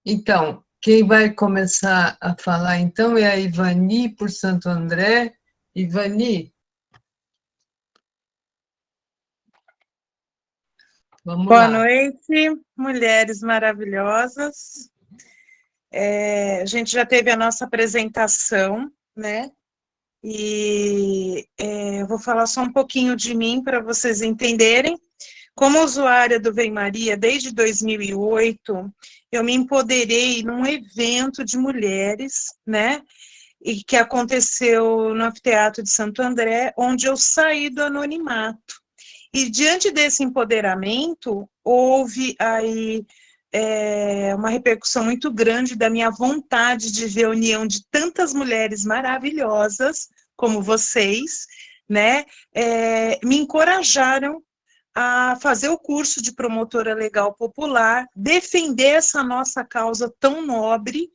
Então, quem vai começar a falar, então, é a Ivani, por Santo André. Ivani, vamos Boa lá. noite, mulheres maravilhosas. A gente já teve a nossa apresentação, né? Eu vou falar só um pouquinho de mim para vocês entenderem. Como usuária do Vem Maria desde 2008, eu me empoderei num evento de mulheres, né? E que aconteceu no Anfiteatro de Santo André, onde eu saí do anonimato. E diante desse empoderamento, houve aí uma repercussão muito grande da minha vontade de ver a união de tantas mulheres maravilhosas como vocês, né? Me encorajaram a fazer o curso de promotora legal popular, defender essa nossa causa tão nobre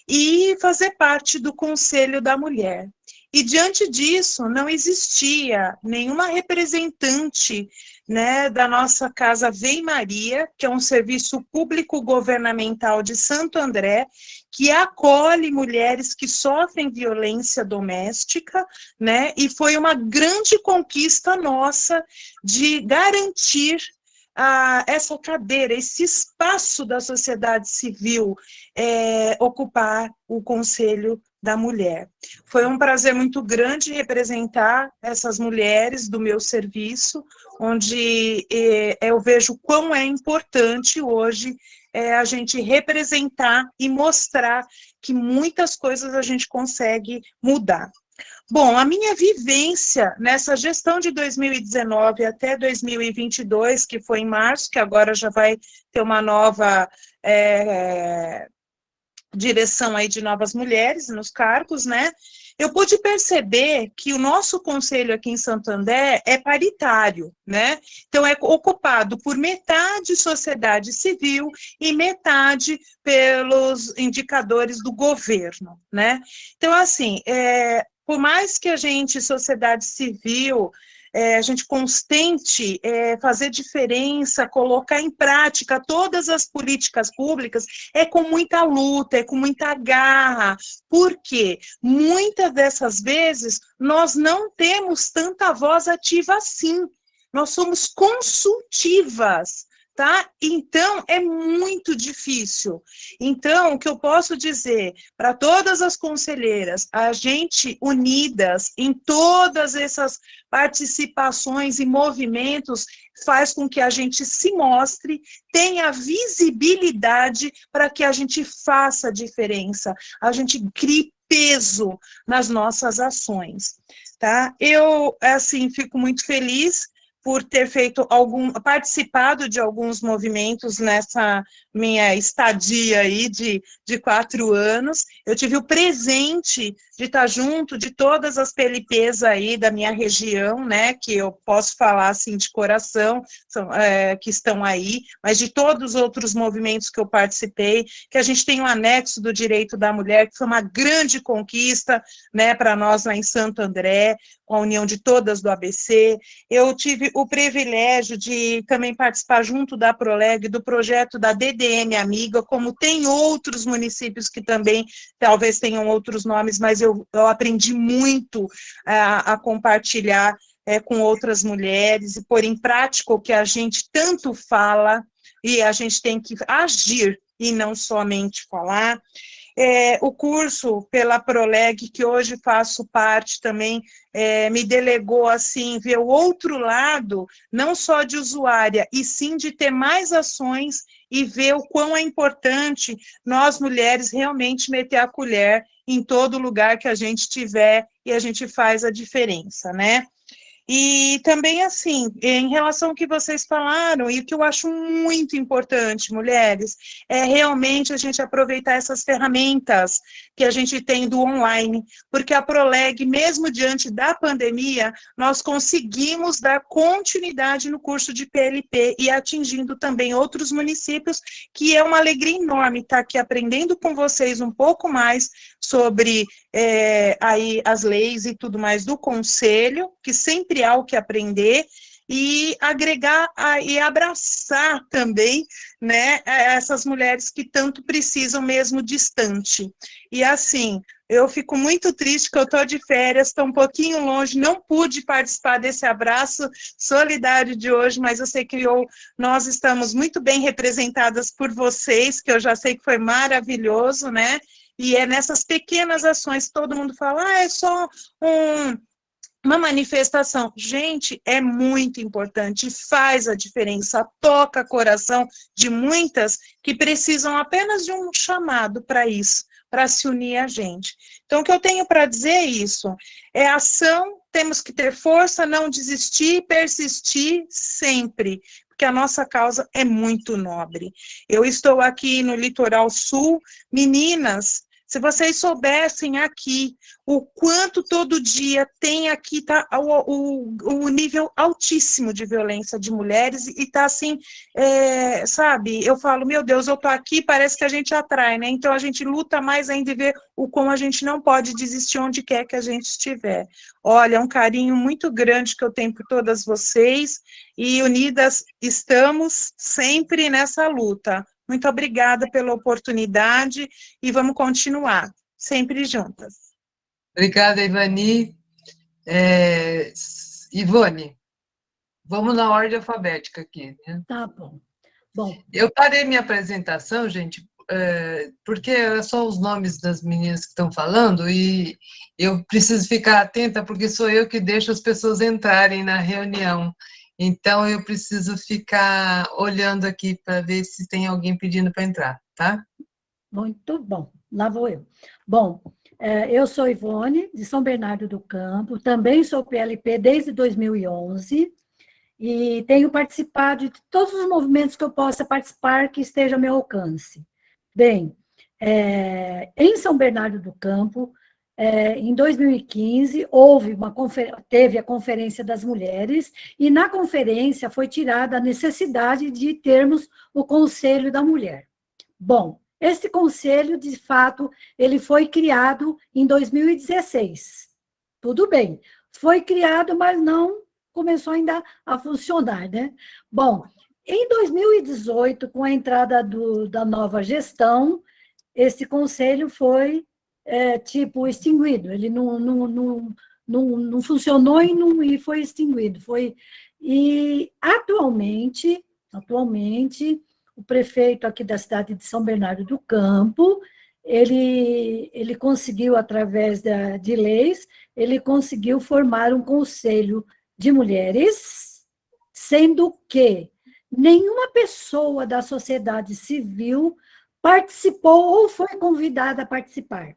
e fazer parte do Conselho da Mulher. E, diante disso, não existia nenhuma representante, né, da nossa Casa Vem Maria, que é um serviço público governamental de Santo André, que acolhe mulheres que sofrem violência doméstica, né, e foi uma grande conquista nossa de garantir essa cadeira, esse espaço da sociedade civil, ocupar o Conselho da Mulher. Foi um prazer muito grande representar essas mulheres do meu serviço, onde eu vejo quão é importante hoje a gente representar e mostrar que muitas coisas a gente consegue mudar. Bom, a minha vivência nessa gestão de 2019 até 2022, que foi em março, que agora já vai ter uma nova direção aí de novas mulheres nos cargos, né? Eu pude perceber que o nosso conselho aqui em Santo André é paritário, né? Então, é ocupado por metade sociedade civil e metade pelos indicadores do governo, né? Então, assim, por mais que a gente, sociedade civil, a gente constante fazer diferença, colocar em prática todas as políticas públicas, é com muita luta, é com muita garra, porque muitas dessas vezes nós não temos tanta voz ativa assim, nós somos consultivas, tá? Então, é muito difícil. Então, o que eu posso dizer para todas as conselheiras, a gente unidas em todas essas participações e movimentos, faz com que a gente se mostre, tenha visibilidade para que a gente faça diferença, a gente crie peso nas nossas ações, tá? Eu, assim, fico muito feliz por ter participado de alguns movimentos nessa minha estadia aí de 4 anos. Eu tive o presente de estar junto de todas as PLPs aí da minha região, né, que eu posso falar assim de coração, que estão aí, mas de todos os outros movimentos que eu participei, que a gente tem um anexo do direito da mulher, que foi uma grande conquista, né, para nós lá em Santo André, com a união de todas do ABC. Eu tive o privilégio de também participar junto da Proleg, do projeto da DDM Amiga, como tem outros municípios que também talvez tenham outros nomes, mas eu aprendi muito a compartilhar com outras mulheres e pôr em prática o que a gente tanto fala, e a gente tem que agir e não somente falar. O curso pela Proleg, que hoje faço parte também, me delegou, assim, ver o outro lado, não só de usuária, e sim de ter mais ações e ver o quão é importante nós, mulheres, realmente meter a colher em todo lugar que a gente tiver e a gente faz a diferença, né? E também, assim, em relação ao que vocês falaram, e o que eu acho muito importante, mulheres, é realmente a gente aproveitar essas ferramentas que a gente tem do online, porque a Proleg, mesmo diante da pandemia, nós conseguimos dar continuidade no curso de PLP e atingindo também outros municípios, que é uma alegria enorme estar aqui aprendendo com vocês um pouco mais sobre aí as leis e tudo mais do Conselho, que sempre há o que aprender, e agregar e abraçar também, né, essas mulheres que tanto precisam mesmo distante. E assim, eu fico muito triste que eu estou de férias, estou um pouquinho longe, não pude participar desse abraço solidário de hoje, mas eu sei que nós estamos muito bem representadas por vocês, que eu já sei que foi maravilhoso, né? E é nessas pequenas ações que todo mundo fala, é só uma manifestação. Gente, é muito importante, faz a diferença, toca coração de muitas que precisam apenas de um chamado para isso, para se unir a gente. Então, o que eu tenho para dizer é isso, é ação, temos que ter força, não desistir, persistir sempre, porque a nossa causa é muito nobre. Eu estou aqui no litoral sul, meninas, se vocês soubessem aqui o quanto todo dia tem aqui tá, o nível altíssimo de violência de mulheres e tá assim, sabe, eu falo, meu Deus, eu tô aqui, parece que a gente atrai, né? Então a gente luta mais ainda e vê o como a gente não pode desistir onde quer que a gente estiver. Olha, é um carinho muito grande que eu tenho por todas vocês e unidas estamos sempre nessa luta. Muito obrigada pela oportunidade e vamos continuar, sempre juntas. Obrigada, Ivani. Ivone, vamos na ordem alfabética aqui, né? Tá bom. Bom, Eu parei minha apresentação, gente, porque são os nomes das meninas que estão falando e eu preciso ficar atenta porque sou eu que deixo as pessoas entrarem na reunião. Então, eu preciso ficar olhando aqui para ver se tem alguém pedindo para entrar, tá? muito bom. Lá vou eu. Bom, eu sou Ivone, de São Bernardo do Campo, também sou PLP desde 2011 e tenho participado de todos os movimentos que eu possa participar que esteja ao meu alcance. Bem, em São Bernardo do Campo, em 2015, teve a Conferência das Mulheres, e na conferência foi tirada a necessidade de termos o Conselho da Mulher. Bom, esse conselho, de fato, ele foi criado em 2016. Tudo bem, foi criado, mas não começou ainda a funcionar, né? Bom, em 2018, com a entrada da nova gestão, esse conselho foi, extinguido. Ele não funcionou e foi extinguido. E, atualmente, o prefeito aqui da cidade de São Bernardo do Campo, ele conseguiu, através de leis, ele conseguiu formar um conselho de mulheres, sendo que nenhuma pessoa da sociedade civil participou ou foi convidada a participar.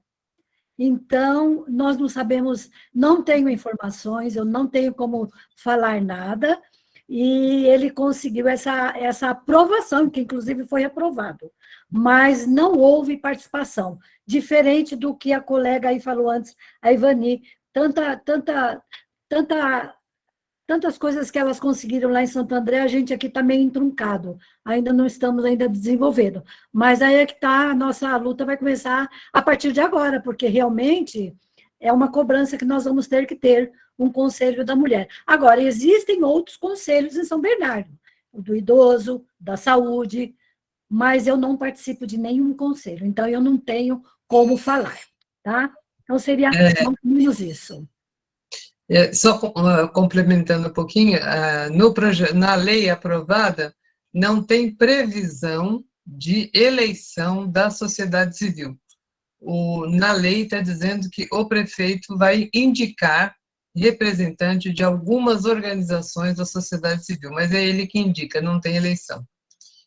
Então, nós não sabemos, não tenho informações, eu não tenho como falar nada, e ele conseguiu essa aprovação, que inclusive foi aprovado, mas não houve participação, diferente do que a colega aí falou antes, a Ivani, tantas coisas que elas conseguiram lá em Santo André, a gente aqui está meio entroncado, ainda não estamos ainda desenvolvendo, mas aí é que está, a nossa luta vai começar a partir de agora, porque realmente é uma cobrança que nós vamos ter um conselho da mulher. Agora, existem outros conselhos em São Bernardo, o do idoso, da saúde, mas eu não participo de nenhum conselho, então eu não tenho como falar, tá? Então seria mais ou menos isso. Só complementando um pouquinho, na lei aprovada, não tem previsão de eleição da sociedade civil. Na lei está dizendo que o prefeito vai indicar representante de algumas organizações da sociedade civil, mas é ele que indica, não tem eleição.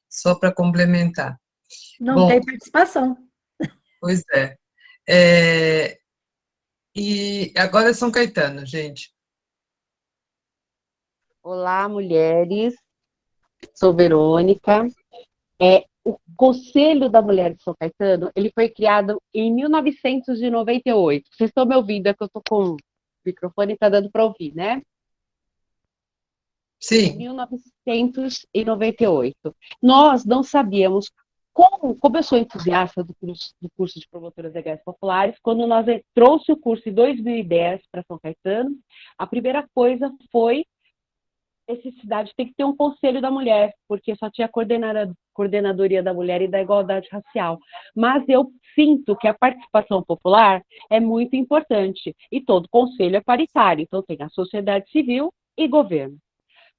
Só para complementar. Não tem participação. Pois é. E agora é São Caetano, gente. Olá, mulheres. Sou Verônica. O Conselho da Mulher de São Caetano, ele foi criado em 1998. Vocês estão me ouvindo? É que eu estou com o microfone e está dando para ouvir, né? Sim. Em 1998. Nós não sabíamos como eu sou entusiasta do curso de promotoras legais populares, quando nós trouxe o curso em 2010 para São Caetano, a primeira coisa foi essa cidade tem que ter um conselho da mulher, porque só tinha coordenadoria da mulher e da igualdade racial. Mas eu sinto que a participação popular é muito importante, e todo conselho é paritário, então tem a sociedade civil e governo.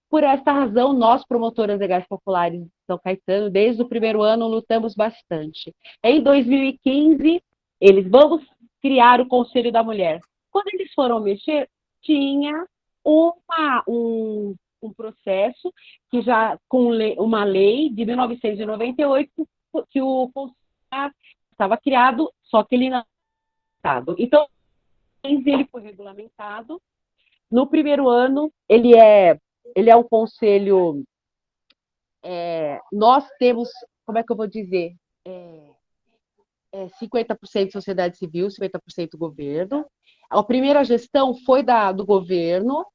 Por esta razão, nós, promotoras legais populares de São Caetano, desde o primeiro ano, lutamos bastante. Em 2015, vamos criar o Conselho da Mulher. Quando eles foram mexer, tinha um processo que já com uma lei de 1998 que o Conselho estava criado, só que ele não estava. Então, ele foi regulamentado. No primeiro ano, ele é um conselho, nós temos, como é que eu vou dizer, 50% sociedade civil, 50% governo. A primeira gestão foi do governo,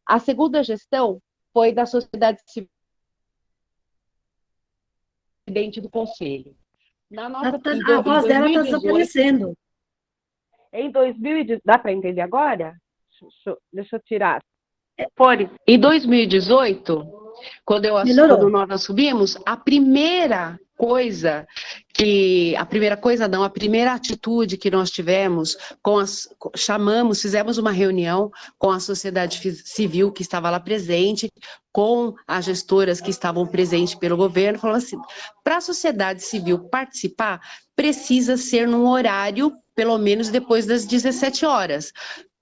a segunda gestão foi da sociedade civil, presidente do conselho. A voz dela está desaparecendo. Em 2018, dá para entender agora? Deixa eu tirar. Em 2018, quando nós assumimos, a primeira atitude que nós tivemos, fizemos uma reunião com a sociedade civil que estava lá presente, com as gestoras que estavam presentes pelo governo, falando assim, para a sociedade civil participar, precisa ser num horário, pelo menos depois das 17 horas,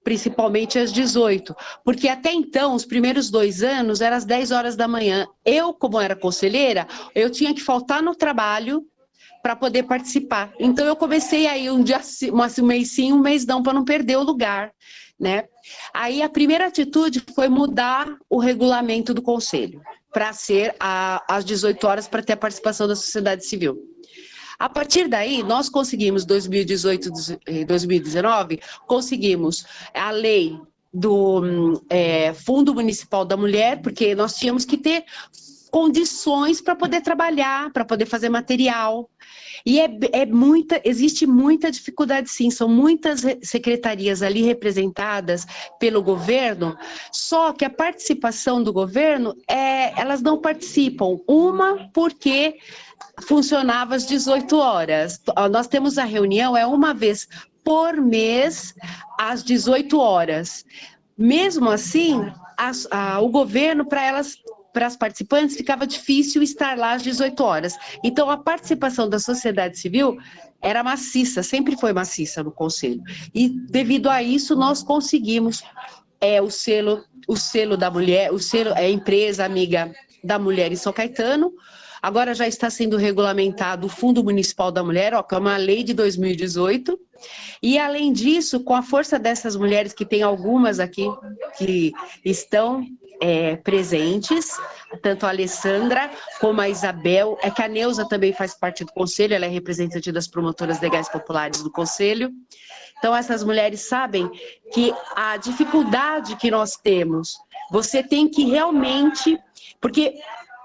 principalmente às 18, porque até então, os primeiros 2 anos, eram às 10 horas da manhã. Eu, como era conselheira, eu tinha que faltar no trabalho para poder participar. Então, eu comecei aí um mês sim, um mês não, para não perder o lugar, né? Aí, a primeira atitude foi mudar o regulamento do conselho, para ser às 18 horas, para ter a participação da sociedade civil. A partir daí, nós conseguimos, 2018 e 2019, conseguimos a lei do Fundo Municipal da Mulher, porque nós tínhamos que ter condições para poder trabalhar, para poder fazer material. E existe muita dificuldade, sim, são muitas secretarias ali representadas pelo governo, só que a participação do governo, elas não participam. Uma, porque funcionava às 18 horas. Nós temos a reunião, uma vez por mês, às 18 horas. Mesmo assim, o governo, para as participantes, ficava difícil estar lá às 18 horas. Então, a participação da sociedade civil era maciça, sempre foi maciça no Conselho. E, devido a isso, nós conseguimos o selo da mulher, o selo empresa amiga da mulher em São Caetano. Agora já está sendo regulamentado o Fundo Municipal da Mulher, que é uma lei de 2018. E, além disso, com a força dessas mulheres, que tem algumas aqui que estão presentes, tanto a Alessandra como a Isabel, que a Neuza também faz parte do conselho, ela é representante das promotoras legais populares do conselho. Então, essas mulheres sabem que a dificuldade que nós temos, você tem que realmente... Porque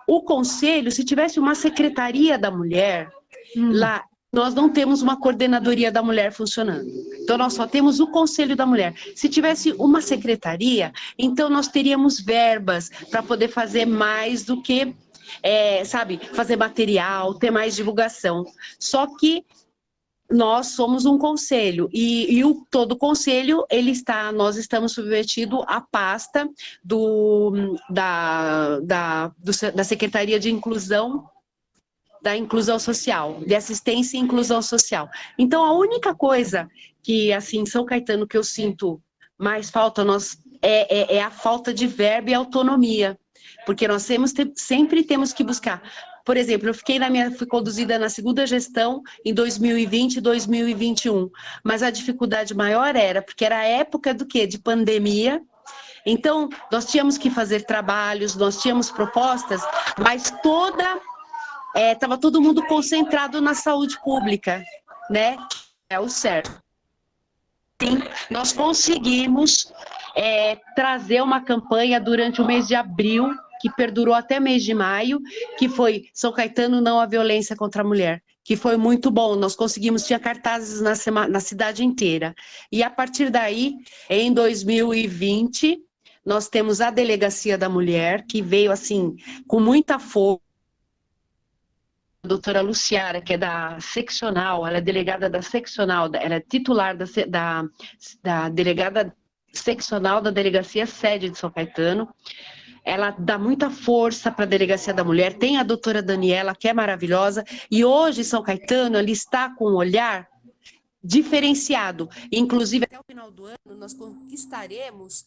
o conselho, se tivesse uma secretaria da mulher, lá nós não temos uma coordenadoria da mulher funcionando. Então, nós só temos o Conselho da Mulher. Se tivesse uma secretaria, então nós teríamos verbas para poder fazer mais do que, fazer material, ter mais divulgação. Só que nós somos um conselho, e todo conselho, nós estamos submetidos à pasta da Secretaria de Inclusão, da Inclusão Social, de Assistência e Inclusão Social. Então, a única coisa que, assim, em São Caetano, que eu sinto mais falta, é a falta de verba e autonomia, porque nós sempre temos que buscar. Por exemplo, eu fui conduzida na segunda gestão em 2020 e 2021, mas a dificuldade maior porque era a época do quê? De pandemia. Então, nós tínhamos que fazer trabalhos, nós tínhamos propostas, mas estava todo mundo concentrado na saúde pública, né? É o certo. Sim, nós conseguimos trazer uma campanha durante o mês de abril, que perdurou até mês de maio, que foi São Caetano não à violência contra a mulher, que foi muito bom. Nós conseguimos, tinha cartazes na cidade inteira. E a partir daí, em 2020, Nós temos a Delegacia da Mulher, que veio, assim, com muita força. A doutora Luciara, que é da seccional, ela é delegada da seccional, ela é titular da delegada seccional da Delegacia Sede de São Caetano. Ela dá muita força para a Delegacia da Mulher. Tem a doutora Daniela, que é maravilhosa, e hoje São Caetano ele está com um olhar diferenciado. Inclusive, até o final do ano, nós conquistaremos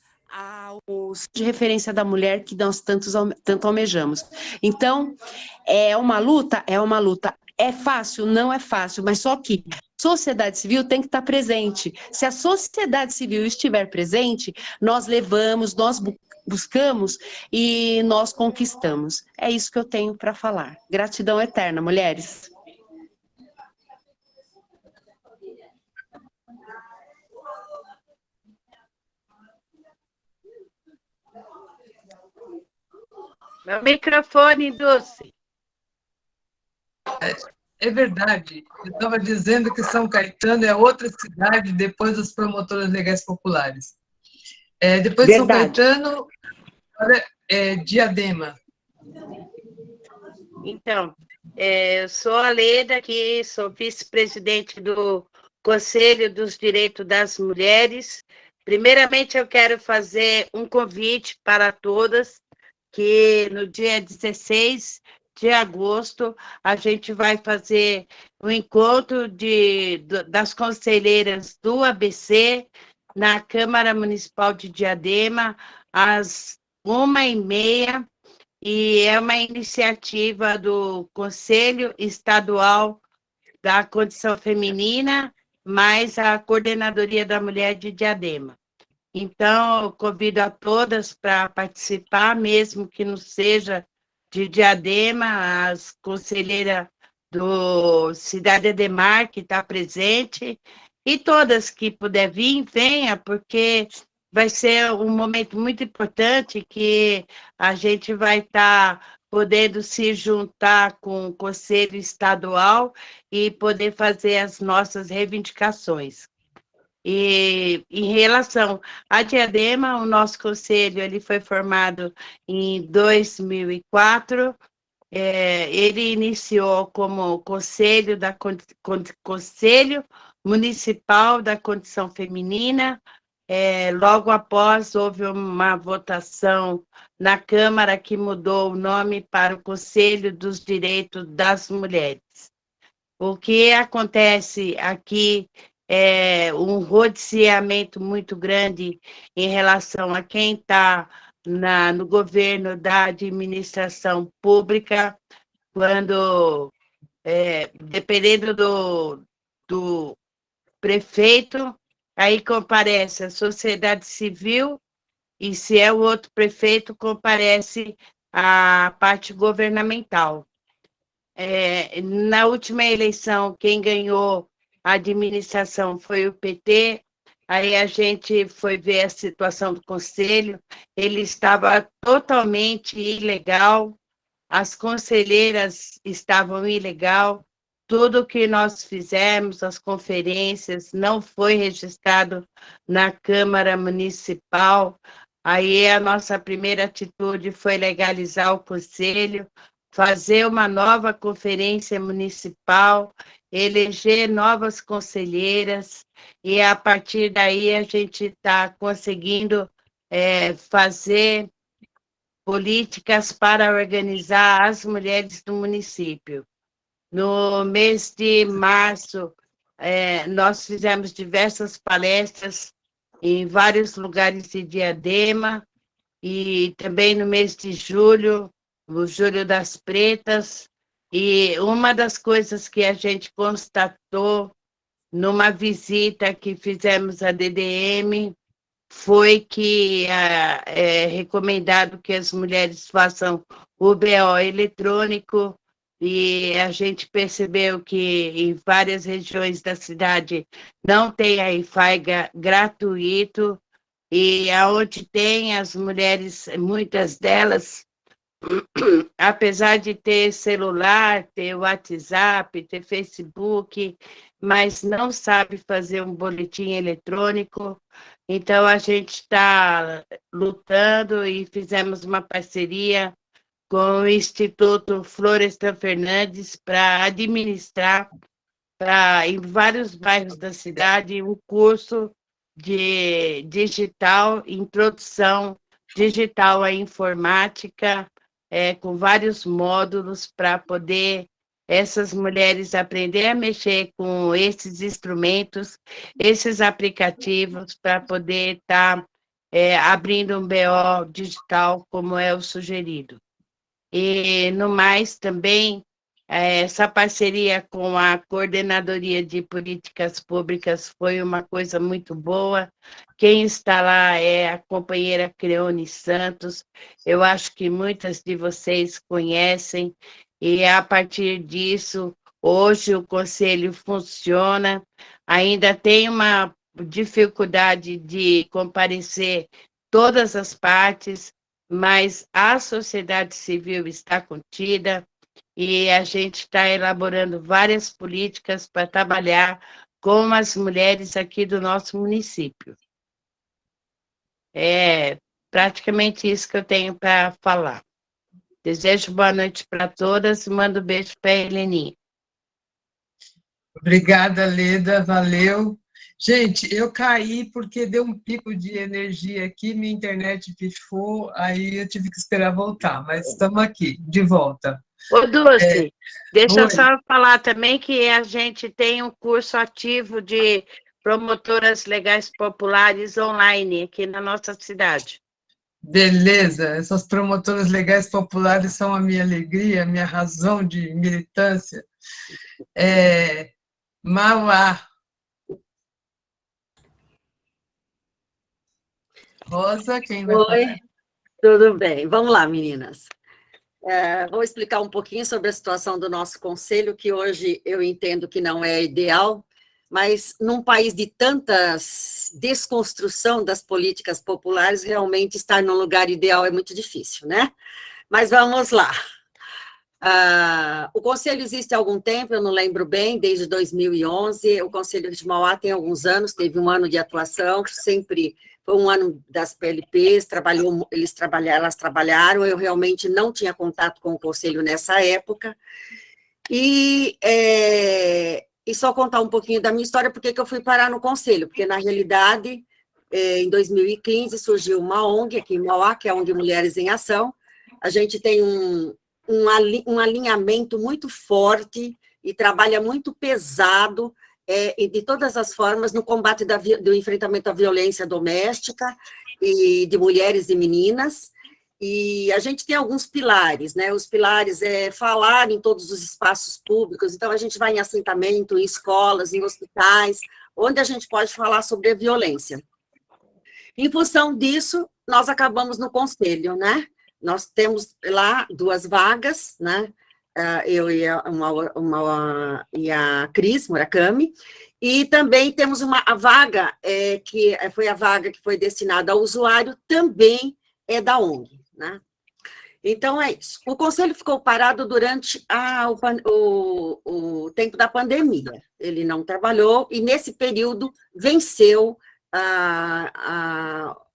de referência da mulher que nós tanto almejamos. Então, é uma luta? É uma luta. É fácil? Não é fácil, mas só que a sociedade civil tem que estar presente. Se a sociedade civil estiver presente, nós levamos, nós buscamos e nós conquistamos. É isso que eu tenho para falar. Gratidão eterna, mulheres. Meu microfone, Dulce. É verdade. Eu estava dizendo que São Caetano é outra cidade depois das promotoras legais populares. Depois de São Caetano, Diadema. Então, eu sou a Leda, que sou vice-presidente do Conselho dos Direitos das Mulheres. Primeiramente, eu quero fazer um convite para todas, que no dia 16 de agosto a gente vai fazer o encontro das conselheiras do ABC na Câmara Municipal de Diadema, às 13h30, e é uma iniciativa do Conselho Estadual da Condição Feminina, mais a Coordenadoria da Mulher de Diadema. Então, eu convido a todas para participar, mesmo que não seja de Diadema, as conselheiras do Cidade Ademar, que está presente, e todas que puder vir, venha, porque vai ser um momento muito importante que a gente vai estar podendo se juntar com o Conselho Estadual e poder fazer as nossas reivindicações. E em relação a Diadema, o nosso conselho ele foi formado em 2004. Ele iniciou como Conselho Municipal da Condição Feminina. Logo após, houve uma votação na Câmara que mudou o nome para o Conselho dos Direitos das Mulheres. O que acontece aqui é um rodeamento muito grande em relação a quem está no governo da administração pública, quando, dependendo do prefeito, aí comparece a sociedade civil, e se é o outro prefeito, comparece a parte governamental. Na última eleição, quem ganhou a administração foi o PT, aí a gente foi ver a situação do conselho, ele estava totalmente ilegal, as conselheiras estavam ilegal, tudo que nós fizemos, as conferências, não foi registrado na Câmara Municipal, aí a nossa primeira atitude foi legalizar o conselho, fazer uma nova conferência municipal, eleger novas conselheiras, e a partir daí a gente está conseguindo fazer políticas para organizar as mulheres do município. No mês de março, nós fizemos diversas palestras em vários lugares de Diadema, e também no mês de julho, o Julho das Pretas, e uma das coisas que a gente constatou numa visita que fizemos à DDM foi que é recomendado que as mulheres façam o BO eletrônico, e a gente percebeu que em várias regiões da cidade não tem Wi-Fi gratuito, e aonde tem, as mulheres, muitas delas, apesar de ter celular, ter WhatsApp, ter Facebook, mas não sabe fazer um boletim eletrônico, Então, a gente está lutando e fizemos uma parceria com o Instituto Florestan Fernandes para administrar em vários bairros da cidade um curso de digital, introdução digital à informática, com vários módulos para poder essas mulheres aprender a mexer com esses instrumentos, esses aplicativos, para poder estar abrindo um BO digital, como é o sugerido. E, no mais, também, essa parceria com a Coordenadoria de Políticas Públicas foi uma coisa muito boa. Quem está lá é a companheira Creone Santos. Eu acho que muitas de vocês conhecem, e a partir disso, hoje o Conselho funciona. Ainda tem uma dificuldade de comparecer todas as partes, mas a sociedade civil está contida e a gente está elaborando várias políticas para trabalhar com as mulheres aqui do nosso município. É praticamente isso que eu tenho para falar. Desejo boa noite para todas e mando um beijo para a Heleninha. Obrigada, Leda, valeu. Gente, eu caí porque deu um pico de energia aqui, minha internet pifou, aí eu tive que esperar voltar, mas estamos aqui, de volta. Ô, Dulce, deixa eu Oi. só falar também que a gente tem um curso ativo de promotoras legais populares online aqui na nossa cidade. Beleza, essas promotoras legais populares são a minha alegria, a minha razão de militância. Mauá. Rosa, quem vai falar? Oi, tudo bem. Vamos lá, meninas. Vou explicar um pouquinho sobre a situação do nosso conselho, que hoje eu entendo que não é ideal, mas num país de tantas desconstrução das políticas populares, realmente estar num lugar ideal é muito difícil, né? Mas vamos lá. O Conselho existe há algum tempo, eu não lembro bem, desde 2011. O Conselho de Mauá tem alguns anos, teve um ano de atuação, sempre foi um ano das PLPs, elas trabalharam, eu realmente não tinha contato com o Conselho nessa época. E só contar um pouquinho da minha história, porque que eu fui parar no Conselho, porque, na realidade, em 2015, surgiu uma ONG aqui em Mauá, que é a ONG Mulheres em Ação. A gente tem um alinhamento muito forte e trabalha muito pesado, de todas as formas, no combate do enfrentamento à violência doméstica e de mulheres e meninas. E a gente tem alguns pilares, né? Os pilares é falar em todos os espaços públicos, então a gente vai em assentamento, em escolas, em hospitais, onde a gente pode falar sobre a violência. Em função disso, nós acabamos no conselho, né? Nós temos lá 2 vagas, né? Eu e a Cris Murakami, e também temos a vaga, que foi a vaga que foi destinada ao usuário, também é da ONG, né? Então, é isso. O Conselho ficou parado durante o tempo da pandemia. Ele não trabalhou, e nesse período venceu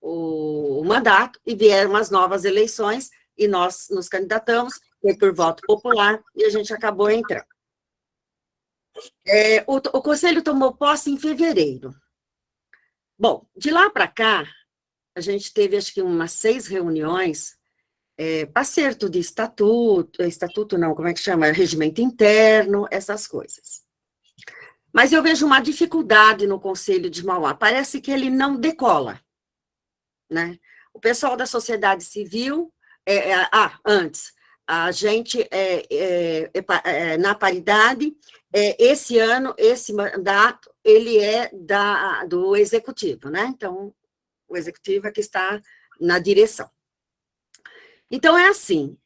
o mandato, e vieram as novas eleições, e nós nos candidatamos, foi por voto popular, e a gente acabou entrando. O Conselho tomou posse em fevereiro. Bom, de lá para cá, a gente teve, acho que, umas 6 reuniões, acerto de estatuto não, como é que chama? Regimento interno, essas coisas. Mas eu vejo uma dificuldade no Conselho de Mauá, parece que ele não decola, né? O pessoal da sociedade civil, antes, a gente, na paridade, esse ano, esse mandato, ele é do executivo, né? Então, o executivo é que está na direção. Então, é assim,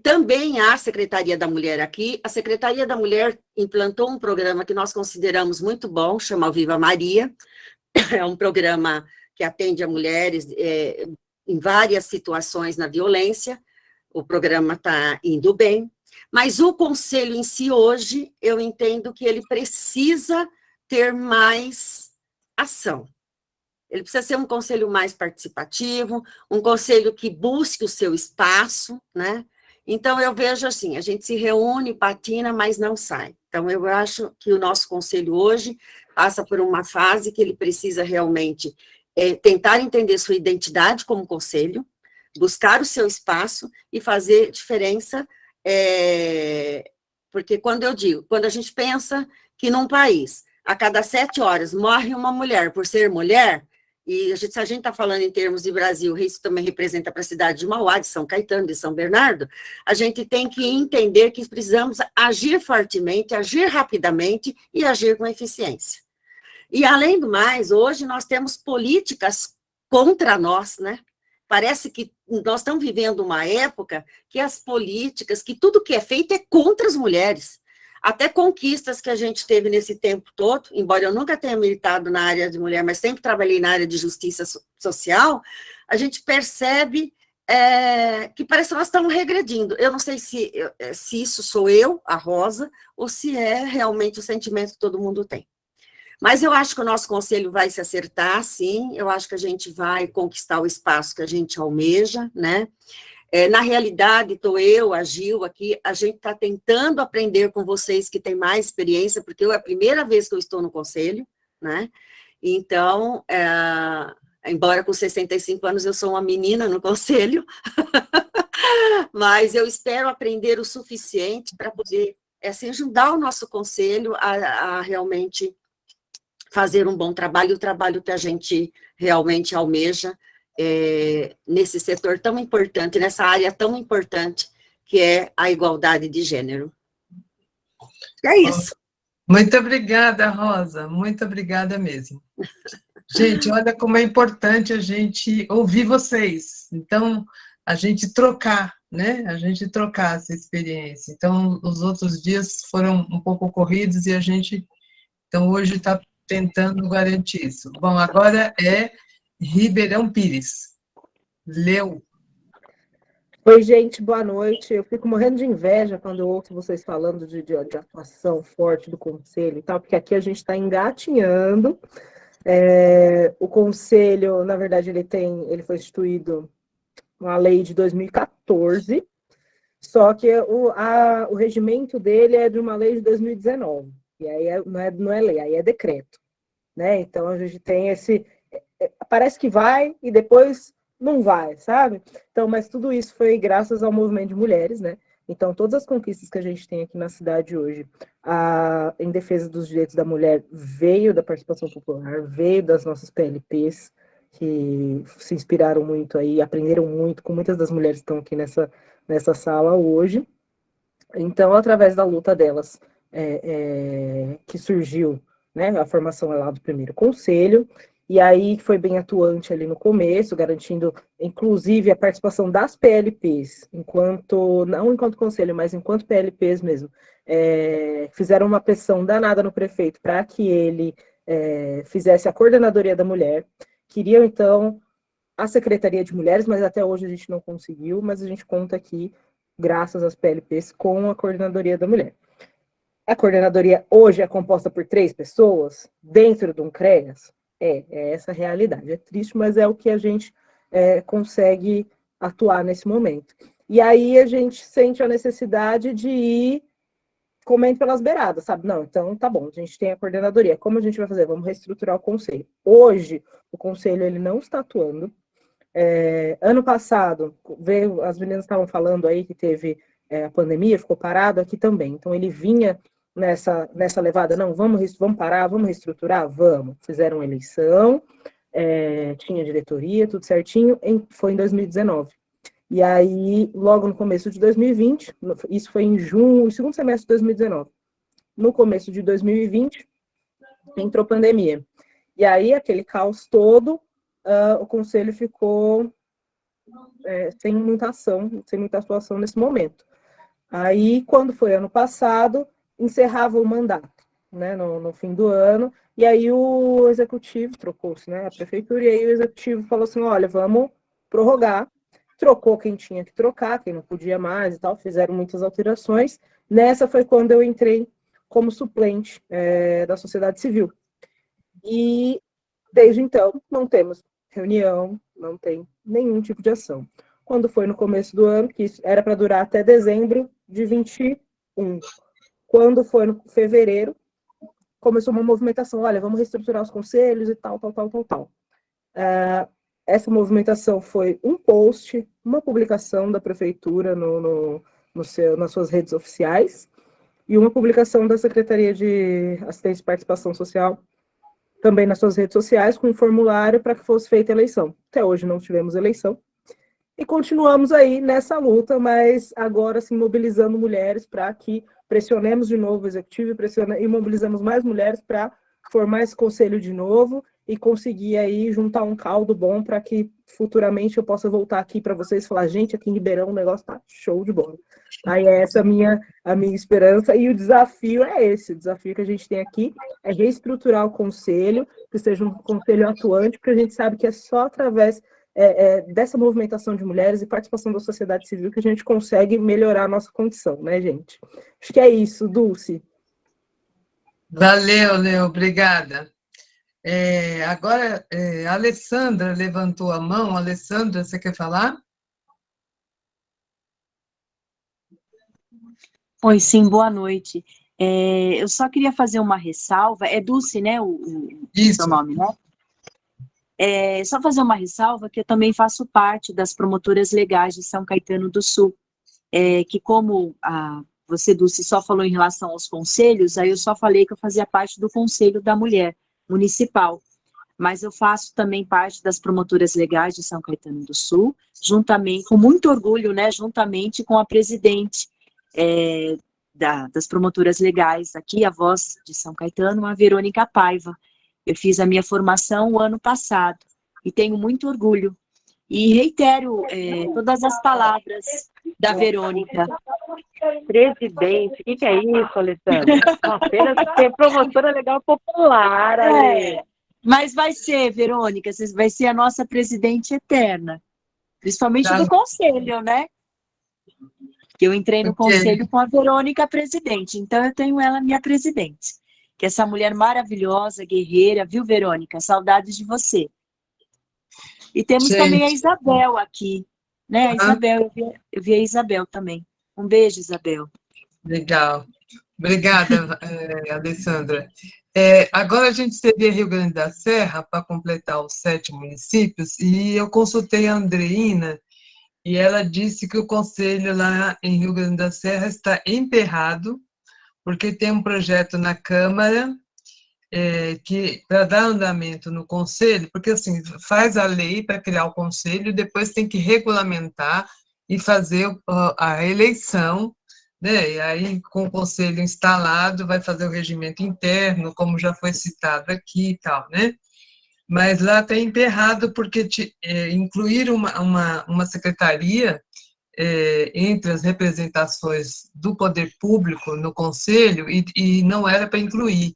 também há a Secretaria da Mulher aqui. A Secretaria da Mulher implantou um programa que nós consideramos muito bom, chama Viva Maria. É um programa que atende a mulheres em várias situações na violência. O programa está indo bem, mas o Conselho em si, hoje, eu entendo que ele precisa ter mais ação. Ele precisa ser um conselho mais participativo, um conselho que busque o seu espaço, né? Então, eu vejo assim, a gente se reúne, patina, mas não sai. Então, eu acho que o nosso conselho hoje passa por uma fase que ele precisa realmente tentar entender sua identidade como conselho, buscar o seu espaço e fazer diferença, porque quando a gente pensa que num país, a cada 7 horas, morre uma mulher por ser mulher, e se a gente está falando em termos de Brasil, isso também representa para a cidade de Mauá, de São Caetano, de São Bernardo, a gente tem que entender que precisamos agir fortemente, agir rapidamente e agir com eficiência. E, além do mais, hoje nós temos políticas contra nós, né? Parece que nós estamos vivendo uma época que as políticas, que tudo que é feito é contra as mulheres. Até conquistas que a gente teve nesse tempo todo, embora eu nunca tenha militado na área de mulher, mas sempre trabalhei na área de justiça social, a gente percebe que parece que nós estamos regredindo. Eu não sei se isso sou eu, a Rosa, ou se é realmente o sentimento que todo mundo tem. Mas eu acho que o nosso conselho vai se acertar, sim, eu acho que a gente vai conquistar o espaço que a gente almeja, né? Na realidade, estou eu, a Gil aqui, a gente está tentando aprender com vocês que têm mais experiência, porque é a primeira vez que eu estou no conselho, né? Então, embora com 65 anos eu sou uma menina no conselho, mas eu espero aprender o suficiente para poder, assim, ajudar o nosso conselho a realmente fazer um bom trabalho, o trabalho que a gente realmente almeja nesse setor tão importante, nessa área tão importante, que é a igualdade de gênero. É isso. Muito obrigada, Rosa, muito obrigada mesmo. Gente, olha como é importante a gente ouvir vocês, então, a gente trocar, né? A gente trocar essa experiência. Então, os outros dias foram um pouco corridos e a gente, então, hoje está tentando garantir isso. Bom, agora é Ribeirão Pires. Leu. Oi, gente, boa noite. Eu fico morrendo de inveja quando eu ouço vocês falando de atuação forte do conselho e tal, porque aqui a gente está engatinhando. O conselho, na verdade, ele foi instituído uma lei de 2014, só que o regimento dele é de uma lei de 2019, e aí não é lei, aí é decreto, né? Então a gente tem parece que vai e depois não vai, sabe? Então, mas tudo isso foi graças ao movimento de mulheres, né? Então, todas as conquistas que a gente tem aqui na cidade hoje, em defesa dos direitos da mulher, veio da participação popular, veio das nossas PLPs, que se inspiraram muito aí, aprenderam muito com muitas das mulheres que estão aqui nessa sala hoje. Então, através da luta delas, que surgiu, né, a formação lá do primeiro conselho, e aí foi bem atuante ali no começo, garantindo, inclusive, a participação das PLPs, não enquanto conselho, mas enquanto PLPs mesmo, fizeram uma pressão danada no prefeito para que ele fizesse a coordenadoria da mulher. Queriam, então, a Secretaria de Mulheres, mas até hoje a gente não conseguiu, mas a gente conta aqui, graças às PLPs, com a coordenadoria da mulher. A coordenadoria hoje é composta por 3 pessoas, dentro de um CREAS. É essa a realidade. É triste, mas é o que a gente consegue atuar nesse momento. E aí a gente sente a necessidade de ir comendo pelas beiradas, sabe? Não, então tá bom, a gente tem a coordenadoria. Como a gente vai fazer? Vamos reestruturar o conselho. Hoje, o conselho ele não está atuando. Ano passado, as meninas estavam falando aí que teve a pandemia, ficou parado aqui também. Então ele vinha nessa levada, não, vamos parar, vamos reestruturar? Vamos. Fizeram eleição, tinha diretoria, tudo certinho, foi em 2019. E aí, logo no começo de 2020, isso foi em junho, segundo semestre de 2019, no começo de 2020, entrou pandemia. E aí, aquele caos todo, o conselho ficou sem muita ação, sem muita atuação nesse momento. Aí, quando foi ano passado, encerrava o mandato, né, no fim do ano, e aí o executivo trocou-se, né, a prefeitura, e aí o executivo falou assim, olha, vamos prorrogar, trocou quem tinha que trocar, quem não podia mais e tal, fizeram muitas alterações. Nessa foi quando eu entrei como suplente da sociedade civil. E Desde então, não temos reunião, não tem nenhum tipo de ação. Quando foi no começo do ano, que isso era para durar até dezembro de 21. Quando foi no fevereiro, começou uma movimentação, olha, vamos reestruturar os conselhos e tal. Essa movimentação foi um post, uma publicação da prefeitura nas suas redes oficiais e uma publicação da Secretaria de Assistência e Participação Social também nas suas redes sociais, com um formulário para que fosse feita a eleição. Até hoje não tivemos eleição. E continuamos aí nessa luta, mas agora sim mobilizando mulheres para que pressionemos de novo o executivo e mobilizamos mais mulheres para formar esse conselho de novo e conseguir aí juntar um caldo bom para que futuramente eu possa voltar aqui para vocês e falar, gente, aqui em Ribeirão o negócio tá show de bola. Aí é essa a minha esperança, e o desafio é esse, o desafio que a gente tem aqui é reestruturar o conselho, que seja um conselho atuante, porque a gente sabe que é só através dessa movimentação de mulheres e participação da sociedade civil que a gente consegue melhorar a nossa condição, né, gente? Acho que é isso, Dulce. Valeu, Leo, obrigada. Agora, a Alessandra levantou a mão. Alessandra, você quer falar? Oi, sim, boa noite. Eu só queria fazer uma ressalva. É Dulce, né, o seu Isso. nome, né? Só fazer uma ressalva que eu também faço parte das promotoras legais de São Caetano do Sul, que como você, Dulce, só falou em relação aos conselhos, aí eu só falei que eu fazia parte do Conselho da Mulher Municipal, mas eu faço também parte das promotoras legais de São Caetano do Sul, juntamente, com muito orgulho, né, juntamente com a presidente das promotoras legais aqui, a voz de São Caetano, a Verônica Paiva. Eu fiz a minha formação o ano passado e tenho muito orgulho. E reitero todas as palavras da Verônica. Presidente, o que é isso, Alessandra? Apenas ser promotora legal popular, Ale. Mas vai ser, Verônica, você vai ser a nossa presidente eterna, principalmente do conselho, né? Que eu entrei no conselho com a Verônica presidente, então eu tenho ela minha presidente. Que essa mulher maravilhosa, guerreira, viu, Verônica? Saudades de você. E temos também a Isabel aqui, né? A Isabel, eu vi a Isabel também. Um beijo, Isabel. Legal. Obrigada, Alessandra. Agora a gente seria Rio Grande da Serra para completar os 7 municípios, e eu consultei a Andreina, e ela disse que o conselho lá em Rio Grande da Serra está emperrado, porque tem um projeto na Câmara que para dar andamento no conselho, porque assim, faz a lei para criar o conselho, depois tem que regulamentar e fazer a eleição, né? E aí, com o conselho instalado, vai fazer o regimento interno, como já foi citado aqui e tal, né? Mas lá está emperrado porque incluir uma secretaria entre as representações do poder público no conselho e não era para incluir.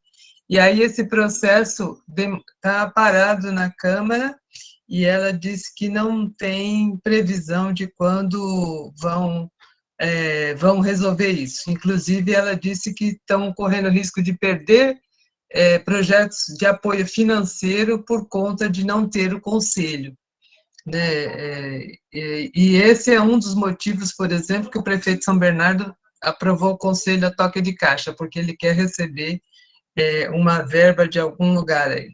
E aí esse processo está parado na Câmara, e ela disse que não tem previsão de quando vão resolver isso. Inclusive, ela disse que estão correndo risco de perder projetos de apoio financeiro por conta de não ter o conselho. Né? E esse é um dos motivos, por exemplo, que o prefeito de São Bernardo aprovou o conselho a toque de caixa, porque ele quer receber uma verba de algum lugar aí.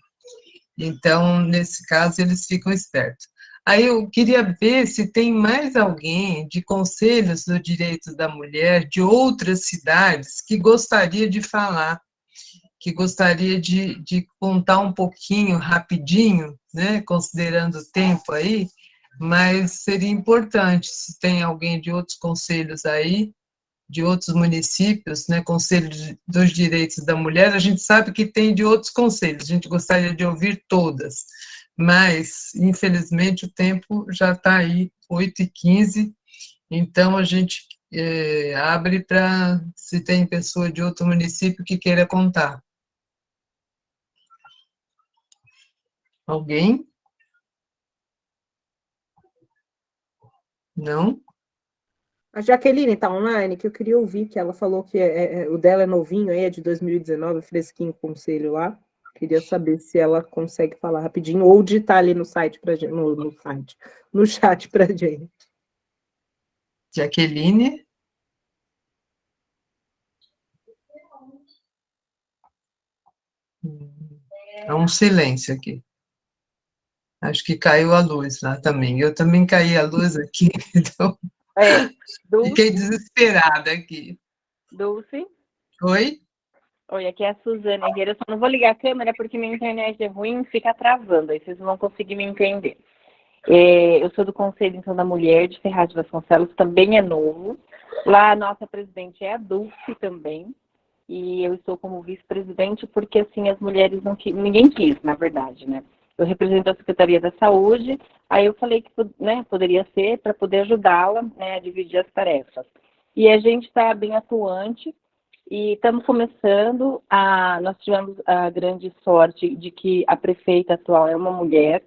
Então, nesse caso, eles ficam espertos. Aí eu queria ver se tem mais alguém de conselhos do direito da mulher de outras cidades que gostaria de falar, que gostaria de contar um pouquinho, rapidinho, né, considerando o tempo aí, mas seria importante se tem alguém de outros conselhos aí, de outros municípios, né, Conselho dos Direitos da Mulher, a gente sabe que tem de outros conselhos, a gente gostaria de ouvir todas, mas, infelizmente, o tempo já está aí, 8h15, então a gente abre para se tem pessoa de outro município que queira contar. Alguém? Não? A Jaqueline está online, que eu queria ouvir, que ela falou que o dela é novinho, aí é de 2019, fresquinho, conselho lá. Queria saber se ela consegue falar rapidinho ou digitar ali no site para gente, no chat para gente. Jaqueline? Há um silêncio aqui. Acho que caiu a luz lá também. Eu também caí a luz aqui, então fiquei desesperada aqui. Dulce? Oi? Oi, aqui é a Suzane Agueira. Eu só não vou ligar a câmera porque minha internet é ruim e fica travando, aí vocês não vão conseguir me entender. Eu sou do Conselho, então, da Mulher de Ferraz de Vasconcelos, também é novo. Lá a nossa presidente é a Dulce também, e eu estou como vice-presidente porque, assim, as mulheres ninguém quis, na verdade, né? Eu represento a Secretaria da Saúde, aí eu falei que, né, poderia ser para poder ajudá-la, né, a dividir as tarefas. E a gente está bem atuante, e estamos começando, nós tivemos a grande sorte de que a prefeita atual é uma mulher,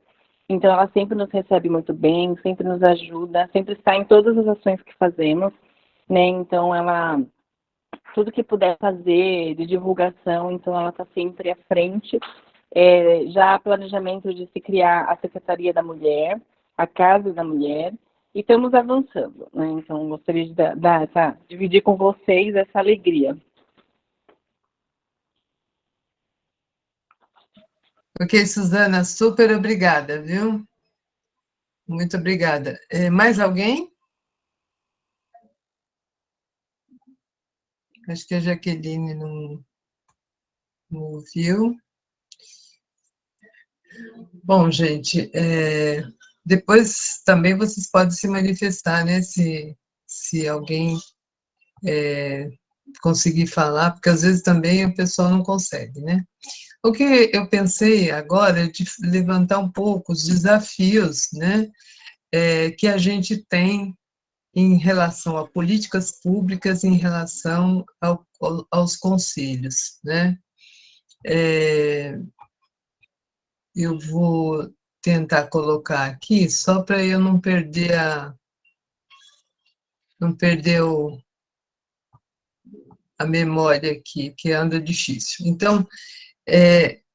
então ela sempre nos recebe muito bem, sempre nos ajuda, sempre está em todas as ações que fazemos, né, então ela, tudo que puder fazer de divulgação, então ela está sempre à frente. Já há planejamento de se criar a Secretaria da Mulher, a Casa da Mulher, e estamos avançando, né, então gostaria de dividir com vocês essa alegria. Ok, Suzana, super obrigada, viu? Muito obrigada. Mais alguém? Acho que a Jaqueline não ouviu. Bom, gente, depois também vocês podem se manifestar, né? Se alguém conseguir falar, porque às vezes também o pessoal não consegue, né? O que eu pensei agora é de levantar um pouco os desafios, né, que a gente tem em relação a políticas públicas, em relação aos conselhos, né? Eu vou tentar colocar aqui, só para eu não perder a memória aqui, que anda difícil. Então,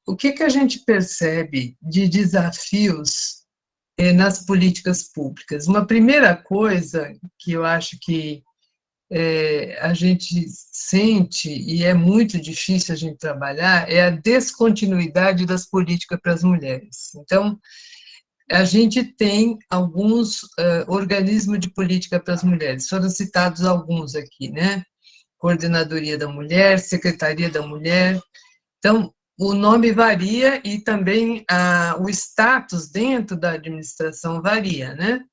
o que a gente percebe de desafios nas políticas públicas? Uma primeira coisa que eu acho que a gente sente, e é muito difícil a gente trabalhar, é a descontinuidade das políticas para as mulheres. Então, a gente tem alguns organismos de política para as mulheres, foram citados alguns aqui, né? Coordenadoria da Mulher, Secretaria da Mulher. Então, o nome varia e também o status dentro da administração varia, né?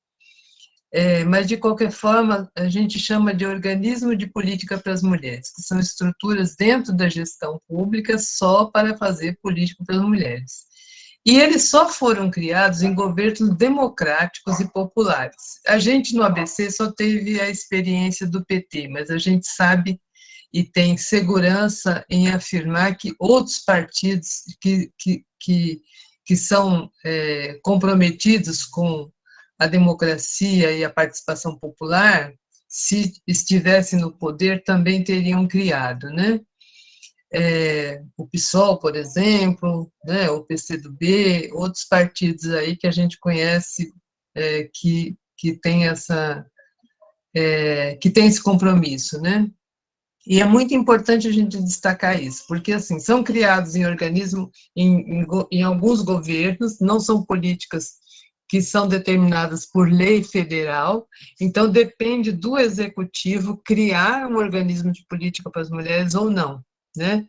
Mas, de qualquer forma, a gente chama de organismo de política para as mulheres, que são estruturas dentro da gestão pública só para fazer política para as mulheres. E eles só foram criados em governos democráticos e populares. A gente, no ABC, só teve a experiência do PT, mas a gente sabe e tem segurança em afirmar que outros partidos que são comprometidos com a democracia e a participação popular, se estivessem no poder, também teriam criado, né? O PSOL, por exemplo, né, o PCdoB, outros partidos aí que a gente conhece que tem que tem esse compromisso, né? E é muito importante a gente destacar isso, porque, assim, são criados em organismos, em alguns governos, não são políticas que são determinadas por lei federal, então depende do executivo criar um organismo de política para as mulheres ou não, né?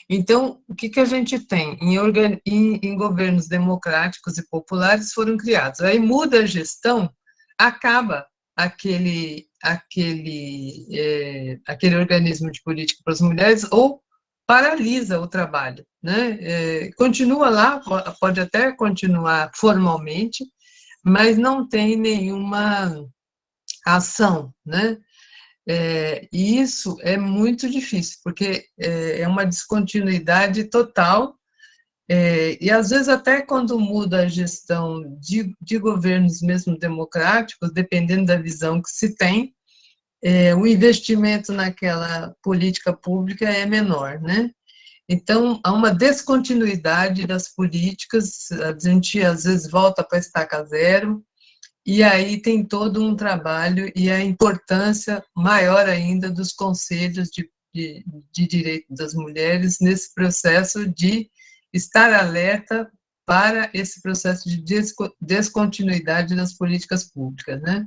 Então, o que a gente tem? Em governos democráticos e populares foram criados. Aí muda a gestão, acaba aquele organismo de política para as mulheres ou paralisa o trabalho, né? Continua lá, pode até continuar formalmente, mas não tem nenhuma ação, né? E isso é muito difícil, porque é uma descontinuidade total, e às vezes até quando muda a gestão de governos mesmo democráticos, dependendo da visão que se tem, o investimento naquela política pública é menor, né? Então, há uma descontinuidade das políticas, a gente às vezes volta para a estaca zero, e aí tem todo um trabalho e a importância maior ainda dos conselhos de direito das mulheres nesse processo de estar alerta para esse processo de descontinuidade das políticas públicas, né?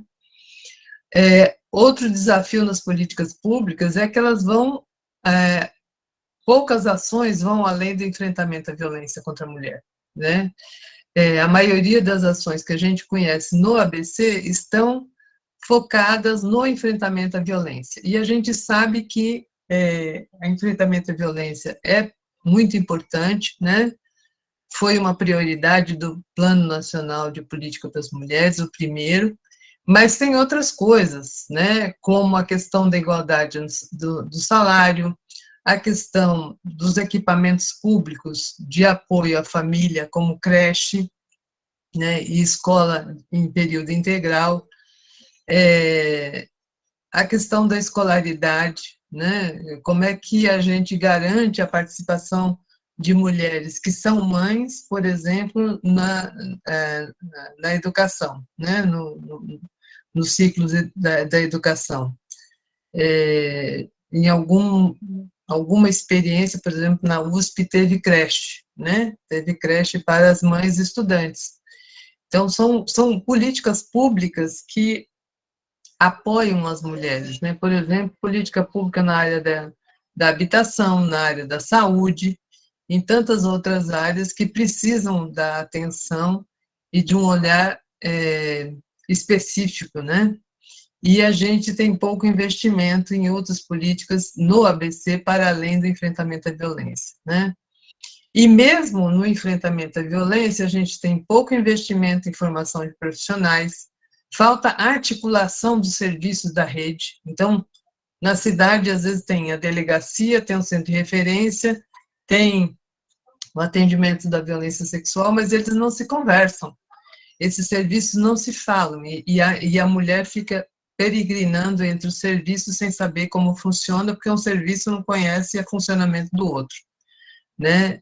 Outro desafio nas políticas públicas é que elas vão, poucas ações vão além do enfrentamento à violência contra a mulher, né? A maioria das ações que a gente conhece no ABC estão focadas no enfrentamento à violência. E a gente sabe que o enfrentamento à violência é muito importante, né? Foi uma prioridade do Plano Nacional de Política para as Mulheres, o primeiro, mas tem outras coisas, né? Como a questão da igualdade do salário, a questão dos equipamentos públicos de apoio à família, como creche, né, e escola em período integral, a questão da escolaridade, né, como é que a gente garante a participação de mulheres que são mães, por exemplo, na educação, né, no ciclo da educação. Em alguma experiência, por exemplo, na USP teve creche, né? Teve creche para as mães estudantes. Então, são políticas públicas que apoiam as mulheres, né? Por exemplo, política pública na área da habitação, na área da saúde, em tantas outras áreas que precisam da atenção e de um olhar específico, né? E a gente tem pouco investimento em outras políticas no ABC para além do enfrentamento à violência, né? E mesmo no enfrentamento à violência, a gente tem pouco investimento em formação de profissionais, falta articulação dos serviços da rede. Então, na cidade, às vezes tem a delegacia, tem um centro de referência, tem o atendimento da violência sexual, mas eles não se conversam. Esses serviços não se falam, e a mulher fica peregrinando entre os serviços sem saber como funciona, porque um serviço não conhece o funcionamento do outro, né?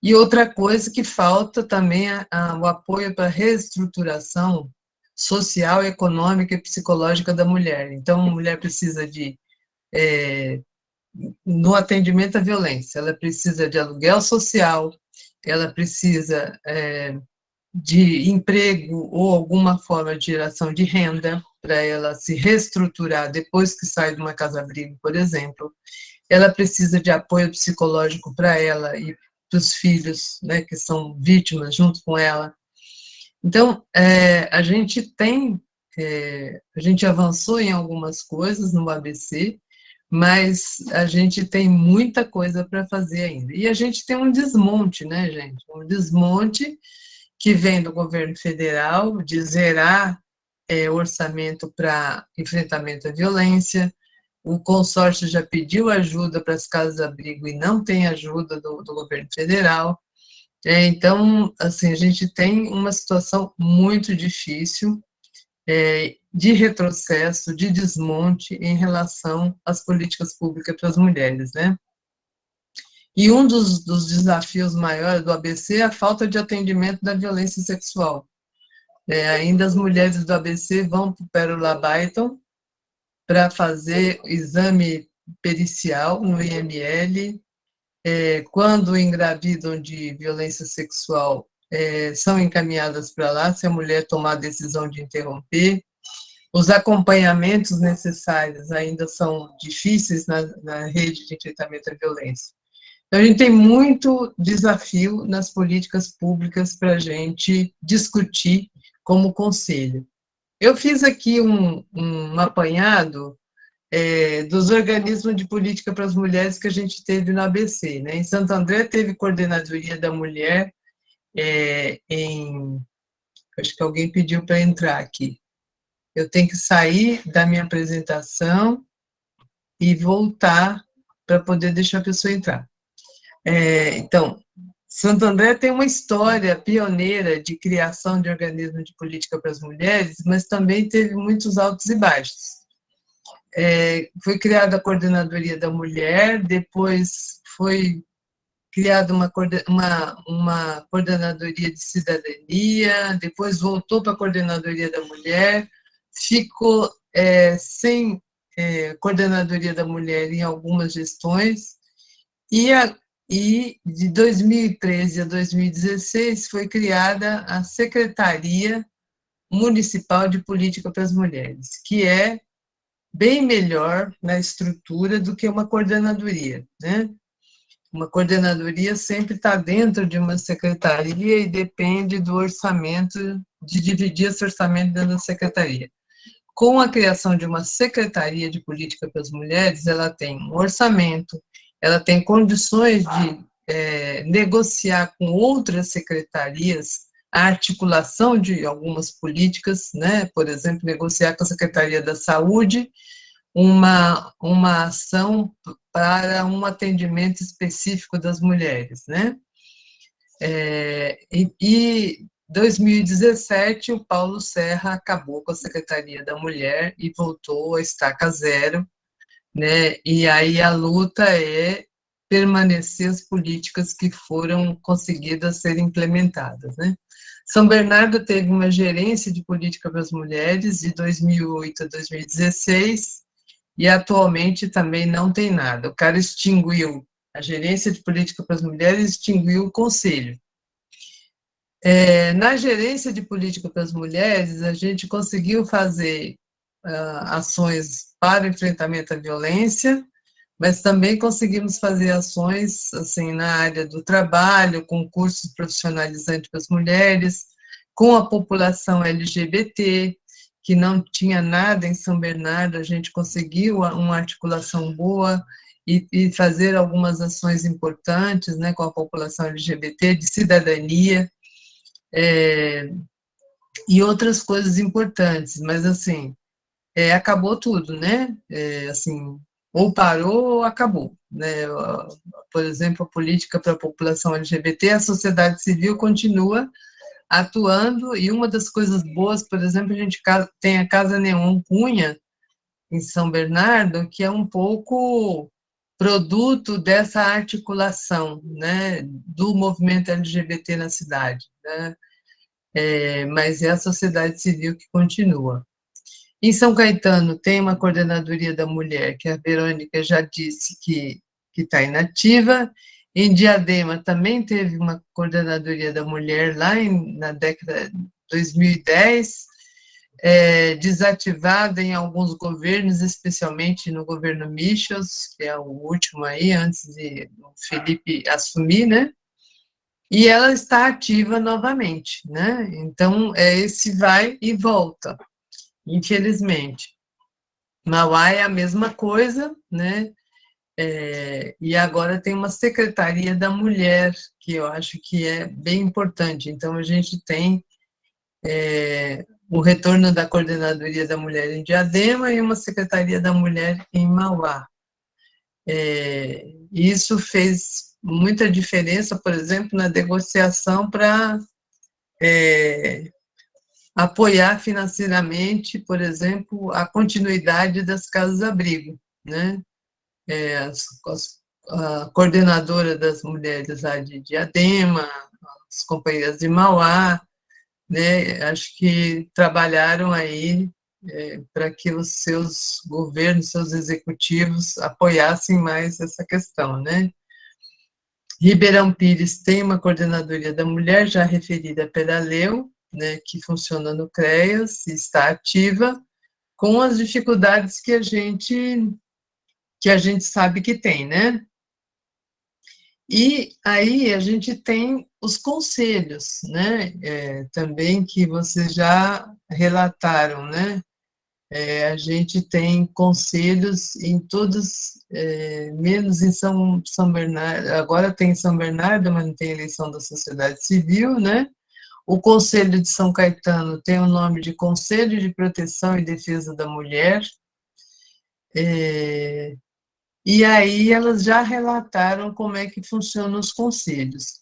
E outra coisa que falta também é o apoio para a reestruturação social, econômica e psicológica da mulher. Então, a mulher precisa no atendimento à violência, ela precisa de aluguel social, ela precisa de emprego ou alguma forma de geração de renda para ela se reestruturar depois que sai de uma casa-abrigo, por exemplo. Ela precisa de apoio psicológico para ela e para os filhos, né, que são vítimas junto com ela. Então, a gente avançou em algumas coisas no ABC, mas a gente tem muita coisa para fazer ainda. E a gente tem um desmonte, né, gente? Um desmonte que vem do governo federal, de zerar orçamento para enfrentamento à violência. O consórcio já pediu ajuda para as casas-abrigo e não tem ajuda do governo federal. Então, assim, a gente tem uma situação muito difícil de retrocesso, de desmonte em relação às políticas públicas para as mulheres, né? E um dos desafios maiores do ABC é a falta de atendimento da violência sexual. Ainda as mulheres do ABC vão para o Pérola Byton para fazer exame pericial no IML, quando engravidam de violência sexual, são encaminhadas para lá, se a mulher tomar a decisão de interromper. Os acompanhamentos necessários ainda são difíceis na rede de enfrentamento à violência. Então, a gente tem muito desafio nas políticas públicas para a gente discutir como conselho. Eu fiz aqui um apanhado dos organismos de política para as mulheres que a gente teve no ABC, né? Em Santo André teve Coordenadoria da Mulher, acho que alguém pediu para entrar aqui. Eu tenho que sair da minha apresentação e voltar para poder deixar a pessoa entrar. Então, Santo André tem uma história pioneira de criação de organismos de política para as mulheres, mas também teve muitos altos e baixos. foi criada a Coordenadoria da Mulher, depois foi criada uma Coordenadoria de Cidadania, depois voltou para a Coordenadoria da Mulher, ficou sem Coordenadoria da Mulher em algumas gestões, e de 2013 a 2016 foi criada a Secretaria Municipal de Política para as Mulheres, que é bem melhor na estrutura do que uma coordenadoria, né? Uma coordenadoria sempre está dentro de uma secretaria e depende do orçamento, de dividir esse orçamento dentro da secretaria. Com a criação de uma Secretaria de Política para as Mulheres, ela tem um orçamento, ela tem condições de negociar com outras secretarias a articulação de algumas políticas, né? Por exemplo, negociar com a Secretaria da Saúde uma ação para um atendimento específico das mulheres, né? E 2017, o Paulo Serra acabou com a Secretaria da Mulher e voltou a estaca zero, né? E aí a luta é permanecer as políticas que foram conseguidas ser implementadas, né? São Bernardo teve uma gerência de política para as mulheres de 2008 a 2016 e atualmente também não tem nada. O cara extinguiu a gerência de política para as mulheres, extinguiu o conselho. Na gerência de política para as mulheres, a gente conseguiu fazer ações para o enfrentamento à violência, mas também conseguimos fazer ações assim na área do trabalho, com cursos profissionalizantes para as mulheres, com a população LGBT, que não tinha nada em São Bernardo, a gente conseguiu uma articulação boa e fazer algumas ações importantes, né, com a população LGBT, de cidadania, e outras coisas importantes, mas assim, acabou tudo, né? Assim, ou parou ou acabou, né? Por exemplo, a política para a população LGBT, a sociedade civil continua atuando, e uma das coisas boas, por exemplo, a gente tem a Casa Neon Cunha, em São Bernardo, que é um pouco produto dessa articulação, né, do movimento LGBT na cidade, né? Mas é a sociedade civil que continua. Em São Caetano tem uma coordenadoria da mulher, que a Verônica já disse que está inativa. Em Diadema também teve uma coordenadoria da mulher lá na década de 2010, desativada em alguns governos, especialmente no governo Michels, que é o último aí, antes de o Felipe assumir, né? E ela está ativa novamente, né? Então, esse vai e volta, infelizmente. Mauá é a mesma coisa, né? E agora tem uma Secretaria da Mulher, que eu acho que é bem importante. Então, a gente tem o retorno da Coordenadoria da Mulher em Diadema e uma Secretaria da Mulher em Mauá. Isso fez muita diferença, por exemplo, na negociação para apoiar financeiramente, por exemplo, a continuidade das casas-abrigo, né? A coordenadora das mulheres lá de Diadema, as companheiras de Mauá, né? Acho que trabalharam aí para que os seus governos, seus executivos apoiassem mais essa questão, né? Ribeirão Pires tem uma coordenadoria da mulher, já referida pela Leu, né, que funciona no CREAS, está ativa, com as dificuldades que a gente sabe que tem, né? E aí a gente tem os conselhos, né? Também que vocês já relataram, né? A gente tem conselhos em todos, menos em São Bernardo, agora tem em São Bernardo, mas não tem eleição da sociedade civil, né? O Conselho de São Caetano tem o nome de Conselho de Proteção e Defesa da Mulher, e aí elas já relataram como é que funcionam os conselhos.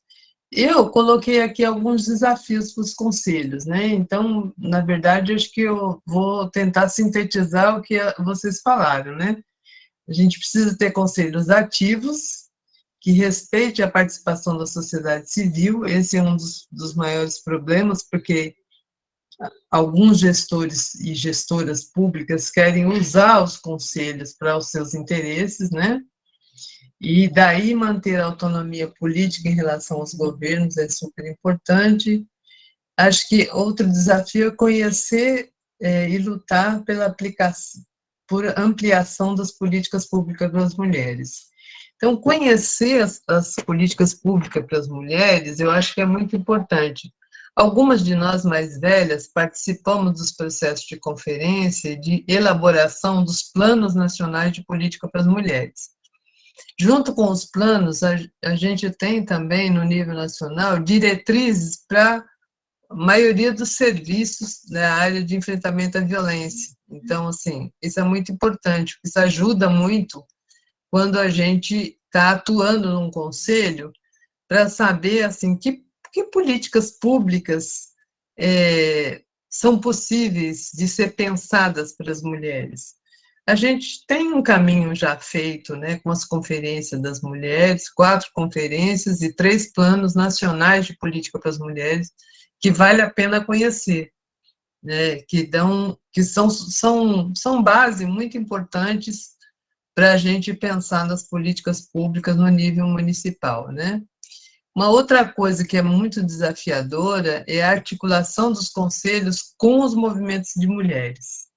Eu coloquei aqui alguns desafios para os conselhos, né? Então, na verdade, acho que eu vou tentar sintetizar o que vocês falaram, né? A gente precisa ter conselhos ativos, que respeite a participação da sociedade civil. Esse é um dos maiores problemas, porque alguns gestores e gestoras públicas querem usar os conselhos para os seus interesses, né? E daí manter a autonomia política em relação aos governos é super importante. Acho que outro desafio é conhecer e lutar pela aplicação, por ampliação das políticas públicas para as mulheres. Então, conhecer as políticas públicas para as mulheres, eu acho que é muito importante. Algumas de nós mais velhas participamos dos processos de conferência e de elaboração dos planos nacionais de política para as mulheres. Junto com os planos, a gente tem também, no nível nacional, diretrizes para a maioria dos serviços na área de enfrentamento à violência. Então, assim, isso é muito importante, porque isso ajuda muito quando a gente está atuando num conselho para saber, assim, que políticas públicas são possíveis de ser pensadas para as mulheres. A gente tem um caminho já feito, né, com as conferências das mulheres, 4 conferências e 3 planos nacionais de política para as mulheres, que vale a pena conhecer, né, que são base muito importantes para a gente pensar nas políticas públicas no nível municipal, né? Uma outra coisa que é muito desafiadora é a articulação dos conselhos com os movimentos de mulheres.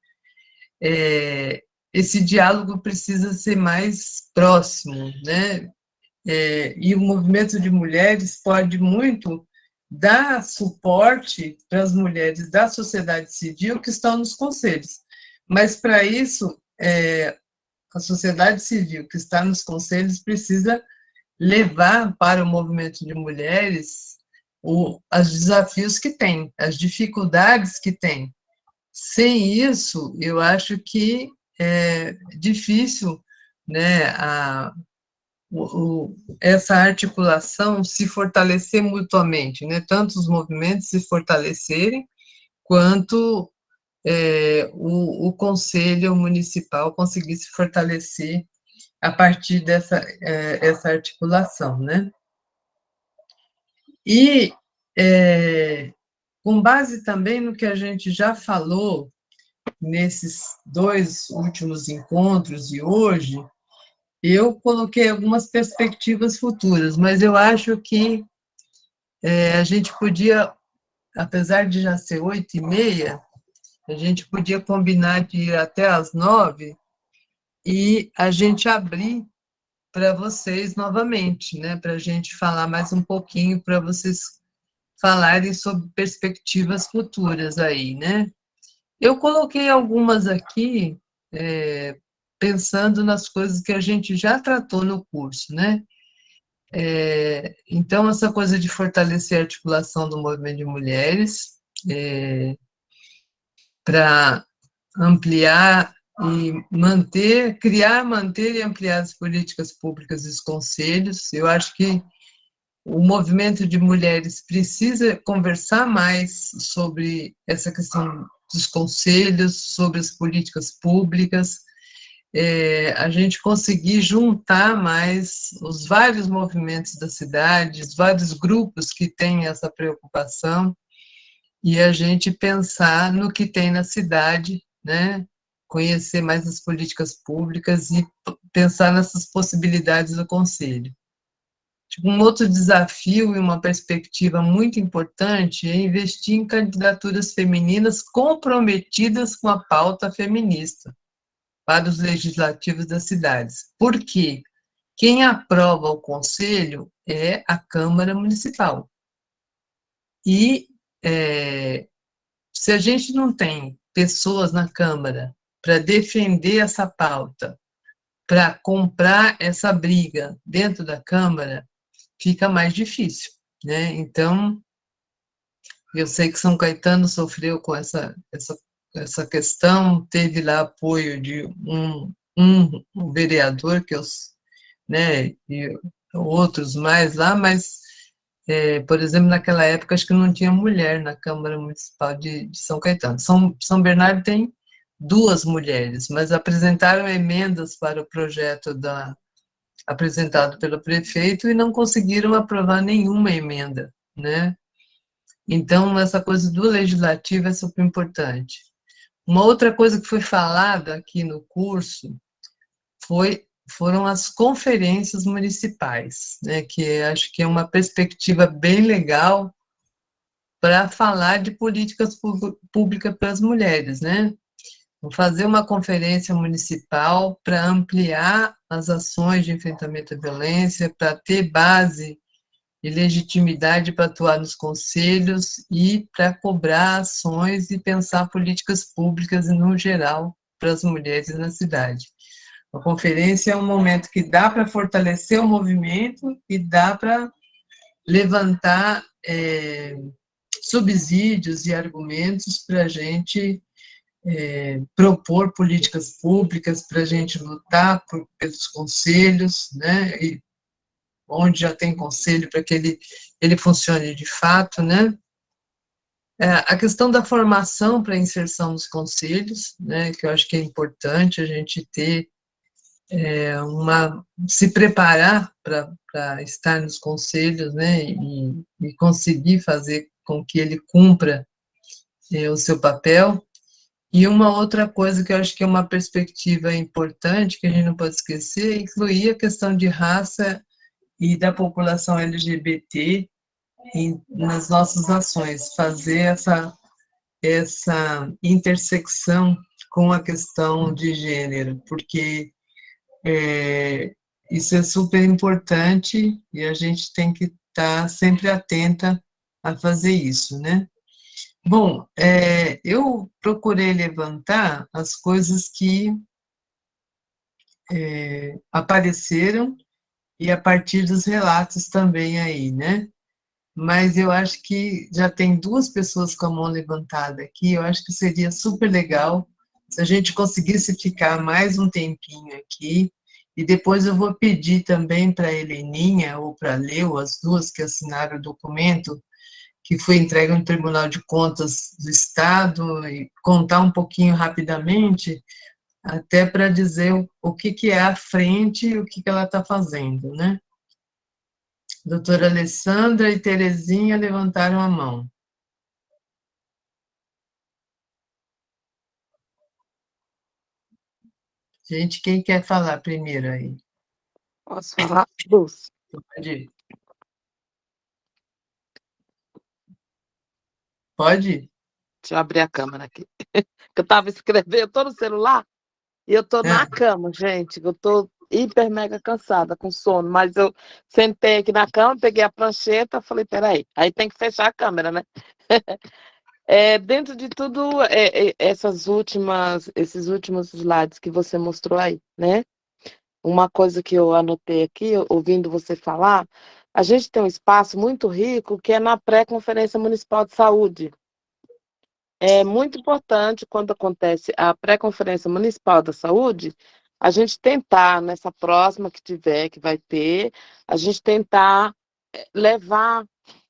Esse diálogo precisa ser mais próximo, né? E o movimento de mulheres pode muito dar suporte para as mulheres da sociedade civil que estão nos conselhos. Mas, para isso, a sociedade civil que está nos conselhos precisa levar para o movimento de mulheres os desafios que tem, as dificuldades que tem. Sem isso, eu acho que é difícil, né, essa articulação se fortalecer mutuamente, né, tanto os movimentos se fortalecerem, quanto o Conselho Municipal conseguir se fortalecer a partir dessa essa articulação, né? E, com base também no que a gente já falou nesses 2 últimos encontros e hoje, eu coloquei algumas perspectivas futuras, mas eu acho que a gente podia, apesar de já ser 8h30, a gente podia combinar de ir até às 9h e a gente abrir para vocês novamente, né? Para a gente falar mais um pouquinho, para vocês falarem sobre perspectivas futuras aí, né? Eu coloquei algumas aqui, pensando nas coisas que a gente já tratou no curso, né? Então, essa coisa de fortalecer a articulação do movimento de mulheres, para ampliar e manter, criar, manter e ampliar as políticas públicas e os conselhos. Eu acho que o movimento de mulheres precisa conversar mais sobre essa questão dos conselhos, sobre as políticas públicas, a gente conseguir juntar mais os vários movimentos da cidade, os vários grupos que têm essa preocupação, e a gente pensar no que tem na cidade, né? Conhecer mais as políticas públicas e pensar nessas possibilidades do Conselho. Um outro desafio e uma perspectiva muito importante é investir em candidaturas femininas comprometidas com a pauta feminista para os legislativos das cidades. Por quê? Quem aprova o Conselho é a Câmara Municipal. E se a gente não tem pessoas na Câmara para defender essa pauta, para comprar essa briga dentro da Câmara, fica mais difícil, né? Então, eu sei que São Caetano sofreu com essa questão, teve lá apoio de um vereador, né, e outros mais lá, mas Por exemplo, naquela época, acho que não tinha mulher na Câmara Municipal de São Caetano. São Bernardo tem 2 mulheres, mas apresentaram emendas para o projeto apresentado pelo prefeito e não conseguiram aprovar nenhuma emenda, né? Então, essa coisa do legislativo é super importante. Uma outra coisa que foi falada aqui no curso foram as conferências municipais, né, que acho que é uma perspectiva bem legal para falar de políticas públicas para as mulheres, né? Vou fazer uma conferência municipal para ampliar as ações de enfrentamento à violência, para ter base e legitimidade para atuar nos conselhos e para cobrar ações e pensar políticas públicas no geral para as mulheres na cidade. A conferência é um momento que dá para fortalecer o movimento e dá para levantar subsídios e argumentos para a gente propor políticas públicas, para a gente lutar pelos conselhos, né, e onde já tem conselho, para que ele funcione de fato, né. A questão da formação para inserção nos conselhos, né, que eu acho que é importante a gente ter se preparar para estar nos conselhos, né, e conseguir fazer com que ele cumpra o seu papel. E uma outra coisa que eu acho que é uma perspectiva importante, que a gente não pode esquecer, é incluir a questão de raça e da população LGBT nas nossas ações, fazer essa intersecção com a questão de gênero, porque isso é super importante e a gente tem que estar sempre atenta a fazer isso, né? Bom, eu procurei levantar as coisas que apareceram e a partir dos relatos também aí, né? Mas eu acho que já tem 2 pessoas com a mão levantada aqui, eu acho que seria super legal se a gente conseguisse ficar mais um tempinho aqui, e depois eu vou pedir também para a Heleninha ou para a Leu, as 2 que assinaram o documento, que foi entregue no Tribunal de Contas do Estado, e contar um pouquinho rapidamente, até para dizer o que é a frente e o que ela está fazendo, né? Doutora Alessandra e Terezinha levantaram a mão. Gente, quem quer falar primeiro aí? Posso falar? Luz. Pode ir. Pode? Deixa eu abrir a câmera aqui. Eu estava escrevendo, eu estou no celular e eu estou na cama, gente. Eu estou hiper mega cansada, com sono, mas eu sentei aqui na cama, peguei a prancheta, falei, peraí, aí tem que fechar a câmera, né? Dentro de tudo, esses últimos slides que você mostrou aí, né? Uma coisa que eu anotei aqui, ouvindo você falar, a gente tem um espaço muito rico que é na pré-conferência municipal de saúde. É muito importante, quando acontece a pré-conferência municipal da saúde, a gente tentar, nessa próxima que tiver, que vai ter, a gente tentar levar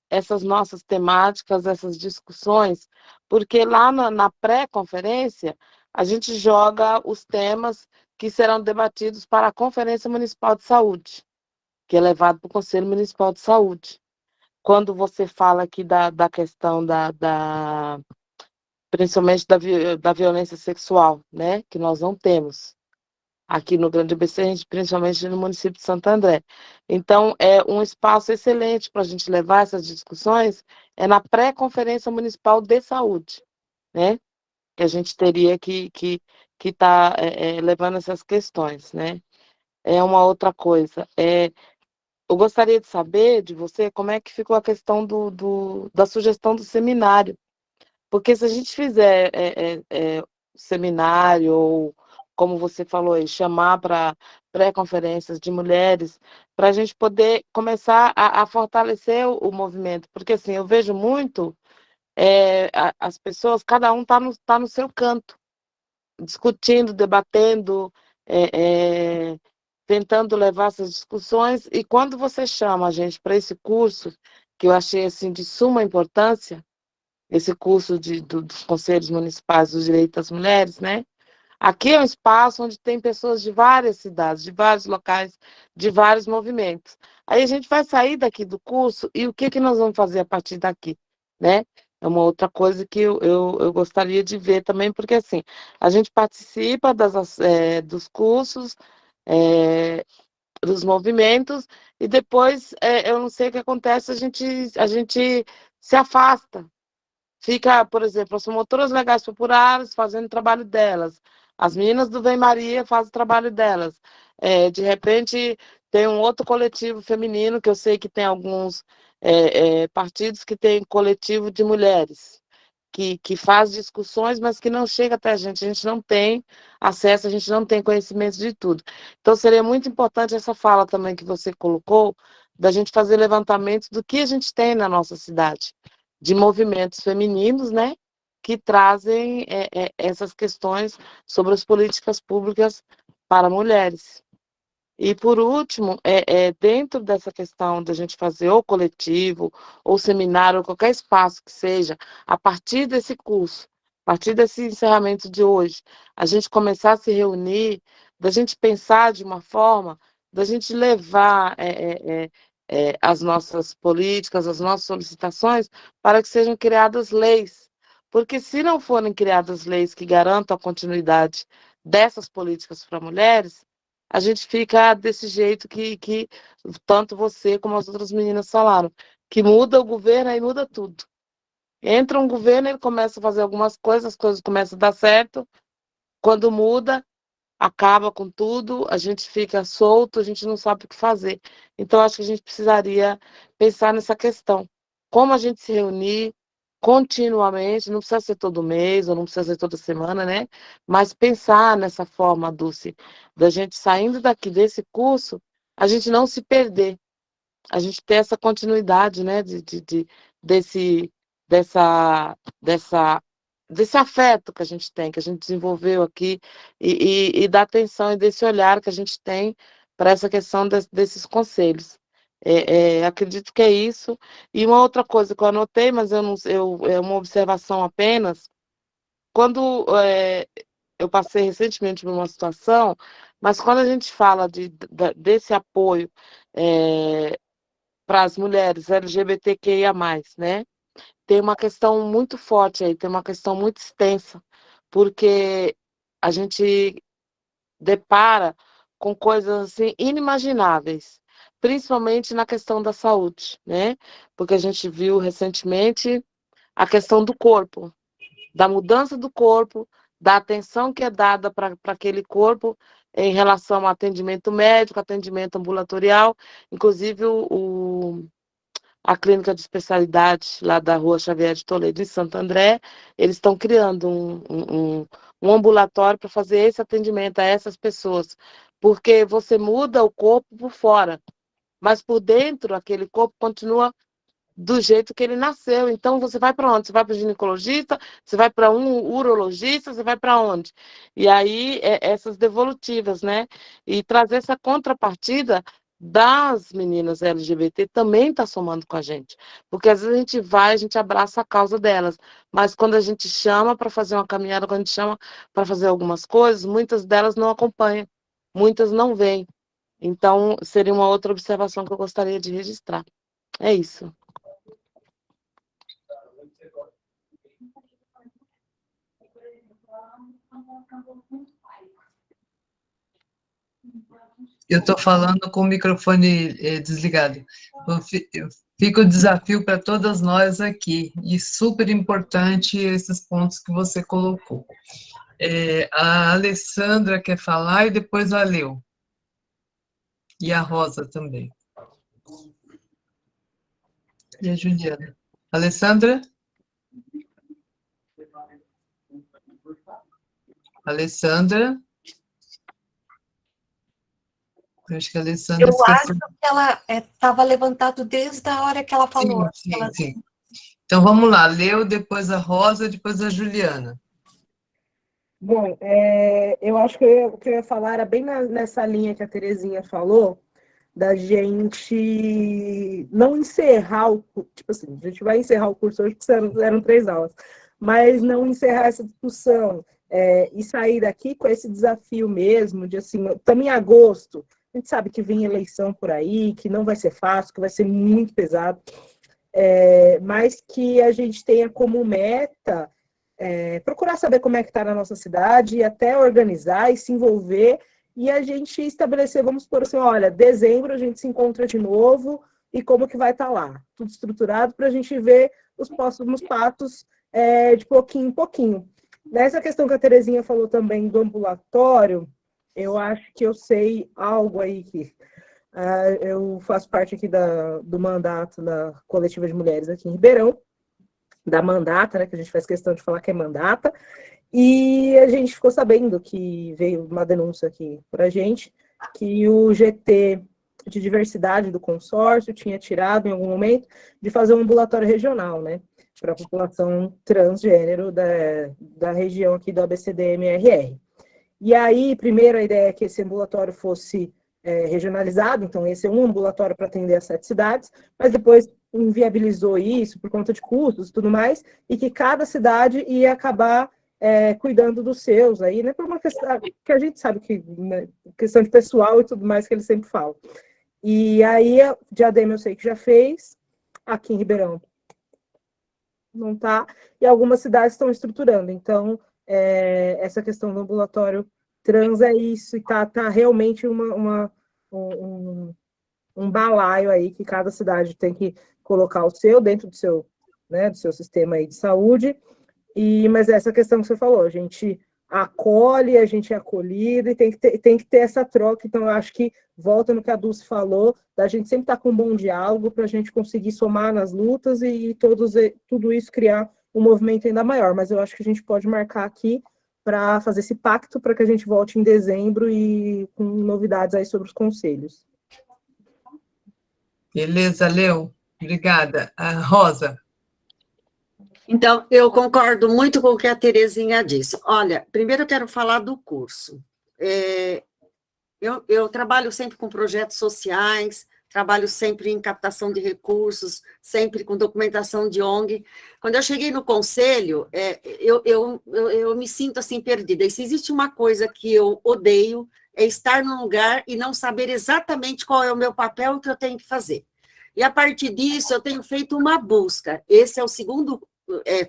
essas nossas temáticas, essas discussões, porque lá na pré-conferência, a gente joga os temas que serão debatidos para a Conferência Municipal de Saúde, que é levado para o Conselho Municipal de Saúde. Quando você fala aqui da questão principalmente da violência sexual, né, que nós não temos aqui no Grande ABC, principalmente no município de Santo André. Então, é um espaço excelente para a gente levar essas discussões, na pré-conferência municipal de saúde, né, que a gente teria que estar levando essas questões, né. É uma outra coisa, eu gostaria de saber de você como é que ficou a questão da sugestão do seminário, porque se a gente fizer seminário, ou como você falou aí, chamar para pré-conferências de mulheres, para a gente poder começar a fortalecer o movimento, porque assim, eu vejo muito as pessoas, cada um tá no seu canto, discutindo, debatendo, tentando levar essas discussões, e quando você chama a gente para esse curso, que eu achei assim, de suma importância, esse curso dos Conselhos Municipais do Direito das Mulheres, né? Aqui é um espaço onde tem pessoas de várias cidades, de vários locais, de vários movimentos. Aí a gente vai sair daqui do curso e o que, que nós vamos fazer a partir daqui, né? É uma outra coisa que eu gostaria de ver também, porque assim, a gente participa dos cursos, dos movimentos, e depois, eu não sei o que acontece, a gente se afasta. Fica, por exemplo, as promotoras legais populares fazendo o trabalho delas, as meninas do Vem Maria fazem o trabalho delas. De repente, tem um outro coletivo feminino, que eu sei que tem alguns partidos que tem coletivo de mulheres, que faz discussões, mas que não chega até a gente não tem acesso, a gente não tem conhecimento de tudo. Então, seria muito importante essa fala também que você colocou, da gente fazer levantamentos do que a gente tem na nossa cidade, de movimentos femininos, né, que trazem essas questões sobre as políticas públicas para mulheres. E, por último, dentro dessa questão da gente fazer ou coletivo, ou seminário, ou qualquer espaço que seja, a partir desse curso, a partir desse encerramento de hoje, a gente começar a se reunir, da gente pensar de uma forma, da gente levar as nossas políticas, as nossas solicitações, para que sejam criadas leis. Porque se não forem criadas leis que garantam a continuidade dessas políticas para mulheres, a gente fica desse jeito que tanto você como as outras meninas falaram, que muda o governo, aí muda tudo. Entra um governo, ele começa a fazer algumas coisas, as coisas começam a dar certo, quando muda, acaba com tudo, a gente fica solto, a gente não sabe o que fazer. Então, acho que a gente precisaria pensar nessa questão. Como a gente se reunir continuamente, não precisa ser todo mês, ou não precisa ser toda semana, né? Mas pensar nessa forma, Dulce, da gente saindo daqui desse curso, a gente não se perder, a gente ter essa continuidade, né, desse, dessa, dessa, desse afeto que a gente tem, que a gente desenvolveu aqui, e da atenção e desse olhar que a gente tem para essa questão desses conselhos. Acredito que é isso. E uma outra coisa que eu anotei, mas é uma observação apenas, quando eu passei recentemente por uma situação, mas quando a gente fala desse apoio para as mulheres LGBTQIA+, né? Tem uma questão muito forte aí, tem uma questão muito extensa, porque a gente depara com coisas assim inimagináveis, principalmente na questão da saúde, né? Porque a gente viu recentemente a questão do corpo, da mudança do corpo, da atenção que é dada para aquele corpo em relação ao atendimento médico, atendimento ambulatorial, inclusive a clínica de especialidade lá da Rua Xavier de Toledo, em Santo André, eles estão criando um ambulatório para fazer esse atendimento a essas pessoas, porque você muda o corpo por fora, mas por dentro aquele corpo continua do jeito que ele nasceu. Então, você vai para onde? Você vai para o ginecologista? Você vai para um urologista? Você vai para onde? E aí, essas devolutivas, né? E trazer essa contrapartida das meninas LGBT também está somando com a gente. Porque às vezes a gente vai, a gente abraça a causa delas, mas quando a gente chama para fazer uma caminhada, quando a gente chama para fazer algumas coisas, muitas delas não acompanham, muitas não vêm. Então, seria uma outra observação que eu gostaria de registrar. É isso. Eu estou falando com o microfone desligado. Fica o desafio para todas nós aqui, e super importante esses pontos que você colocou. A Alessandra quer falar e depois a Leu. E a Rosa também. E a Juliana. Alessandra? Alessandra? Eu acho que a Alessandra esqueceu. Acho que ela estava levantado desde a hora que ela falou. Sim. Então, vamos lá. Leu, depois a Rosa, depois a Juliana. Bom, eu acho que o que eu ia falar era bem nessa linha que a Terezinha falou, da gente não encerrar tipo assim, a gente vai encerrar o curso hoje, porque eram 3 aulas, mas não encerrar essa discussão e sair daqui com esse desafio mesmo, de assim, estamos em agosto, a gente sabe que vem eleição por aí, que não vai ser fácil, que vai ser muito pesado, mas que a gente tenha como meta procurar saber como é que está na nossa cidade, e até organizar e se envolver, e a gente estabelecer, vamos supor assim, olha, dezembro a gente se encontra de novo, e como que vai estar lá? Tudo estruturado para a gente ver os próximos passos de pouquinho em pouquinho. Nessa questão que a Terezinha falou também do ambulatório, eu acho que eu sei algo aí que eu faço parte aqui do mandato da Coletiva de Mulheres aqui em Ribeirão, da mandata, né, que a gente faz questão de falar que é mandata, e a gente ficou sabendo que veio uma denúncia aqui para a gente, que o GT de diversidade do consórcio tinha tirado em algum momento de fazer um ambulatório regional, né, para a população transgênero da região aqui do ABCD-MRR. E aí, primeiro, a ideia é que esse ambulatório fosse regionalizado, então esse é um ambulatório para atender as 7 cidades, mas depois inviabilizou isso por conta de custos e tudo mais, e que cada cidade ia acabar cuidando dos seus aí, né, por uma questão que a gente sabe que, né, questão de pessoal e tudo mais que eles sempre falam. E aí, Diadema eu sei que já fez, aqui em Ribeirão não está, e algumas cidades estão estruturando, então essa questão do ambulatório trans é isso, e tá realmente um balaio aí que cada cidade tem que colocar o seu dentro do seu, né, do seu sistema aí de saúde, mas essa questão que você falou, a gente acolhe, a gente é acolhido e tem que ter essa troca, então eu acho que volta no que a Dulce falou, da gente sempre estar com um bom diálogo para a gente conseguir somar nas lutas e tudo isso criar um movimento ainda maior, mas eu acho que a gente pode marcar aqui para fazer esse pacto para que a gente volte em dezembro e com novidades aí sobre os conselhos. Beleza, Leo. Obrigada. A Rosa. Então, eu concordo muito com o que a disse. Olha, primeiro eu quero falar do curso. Eu trabalho sempre com projetos sociais, trabalho sempre em captação de recursos, sempre com documentação de ONG. Quando eu cheguei no conselho, eu me sinto assim perdida. E se existe uma coisa que eu odeio, é estar num lugar e não saber exatamente qual é o meu papel e o que eu tenho que fazer. E a partir disso, eu tenho feito uma busca. Esse é o segundo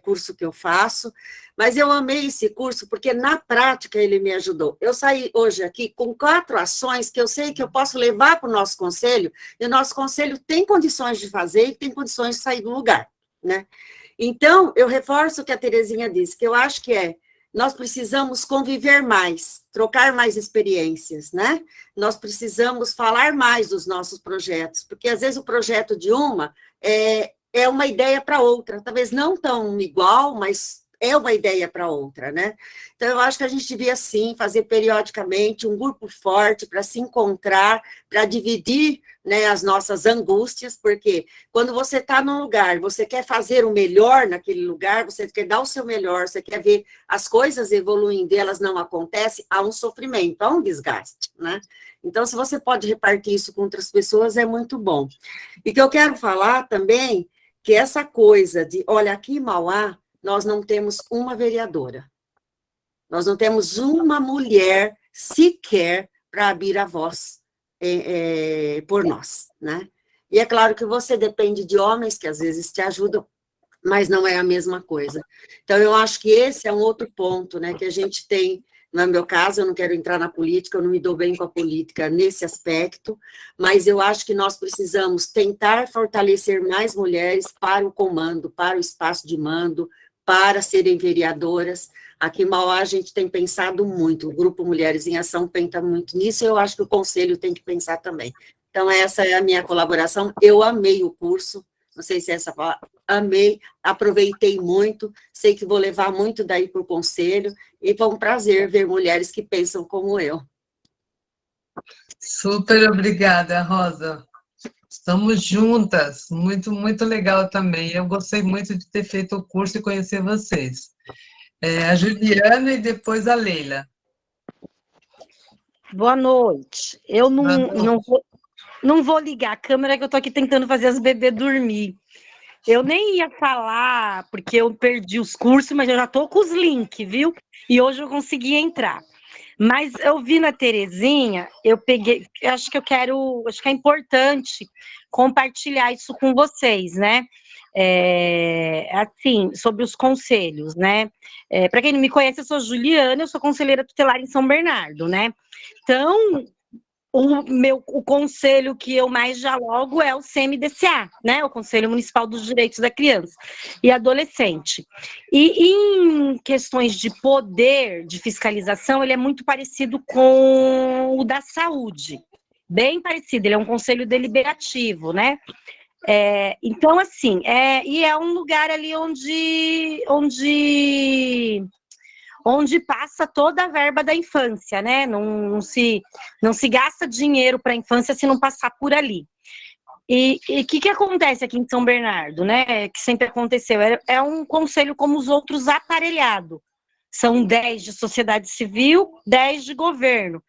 curso que eu faço, mas eu amei esse curso porque, na prática, ele me ajudou. Eu saí hoje aqui com 4 ações que eu sei que eu posso levar para o nosso conselho, e o nosso conselho tem condições de fazer e tem condições de sair do lugar, né? Então, eu reforço o que a Terezinha disse, que eu acho que nós precisamos conviver mais, trocar mais experiências, né? Nós precisamos falar mais dos nossos projetos, porque, às vezes, o projeto de uma é uma ideia para outra, talvez não tão igual, mas é uma ideia para outra, né? Então, eu acho que a gente devia, sim, fazer periodicamente um grupo forte para se encontrar, para dividir, né, as nossas angústias, porque quando você está num lugar, você quer fazer o melhor naquele lugar, você quer dar o seu melhor, você quer ver as coisas evoluindo e elas não acontecem, há um sofrimento, há um desgaste, né? Então, se você pode repartir isso com outras pessoas, é muito bom. E que eu quero falar também, que essa coisa de, olha, aqui em Mauá, nós não temos uma vereadora. Nós não temos uma mulher sequer para abrir a voz por nós, né? E é claro que você depende de homens que às vezes te ajudam, mas não é a mesma coisa. Então, eu acho que esse é um outro ponto, né, que a gente tem. No meu caso, eu não quero entrar na política, eu não me dou bem com a política nesse aspecto, mas eu acho que nós precisamos tentar fortalecer mais mulheres para o comando, para o espaço de mando, para serem vereadoras. Aqui em Mauá a gente tem pensado muito, o Grupo Mulheres em Ação pensa muito nisso, e eu acho que o Conselho tem que pensar também. Então, essa é a minha colaboração. Eu amei o curso, não sei se é essa palavra, amei, aproveitei muito, sei que vou levar muito daí para o Conselho, e foi um prazer ver mulheres que pensam como eu. Super obrigada, Rosa. Estamos juntas, muito, muito legal também. Eu gostei muito de ter feito o curso e conhecer vocês. A Juliana e depois a Leila. Boa noite. Eu não não vou ligar a câmera que eu tô aqui tentando fazer as bebês dormir. Eu nem ia falar, porque eu perdi os cursos, mas eu já tô com os links, viu? E hoje eu consegui entrar. Mas eu vi na Terezinha, eu peguei, acho que é importante compartilhar isso com vocês, né? Assim, sobre os conselhos, né? Para quem não me conhece, eu sou Juliana, eu sou conselheira tutelar em São Bernardo, né? Então, o conselho que eu mais dialogo é o CMDCA, né? O Conselho Municipal dos Direitos da Criança e Adolescente. E em questões de poder de fiscalização, ele é muito parecido com o da saúde. Bem parecido, ele é um conselho deliberativo, né? Então, assim, e é um lugar ali onde passa toda a verba da infância, né? Não se gasta dinheiro para a infância se não passar por ali. E o que acontece aqui em São Bernardo, né? Que sempre aconteceu, é um conselho como os outros aparelhado. São 10 de sociedade civil, 10 de governo.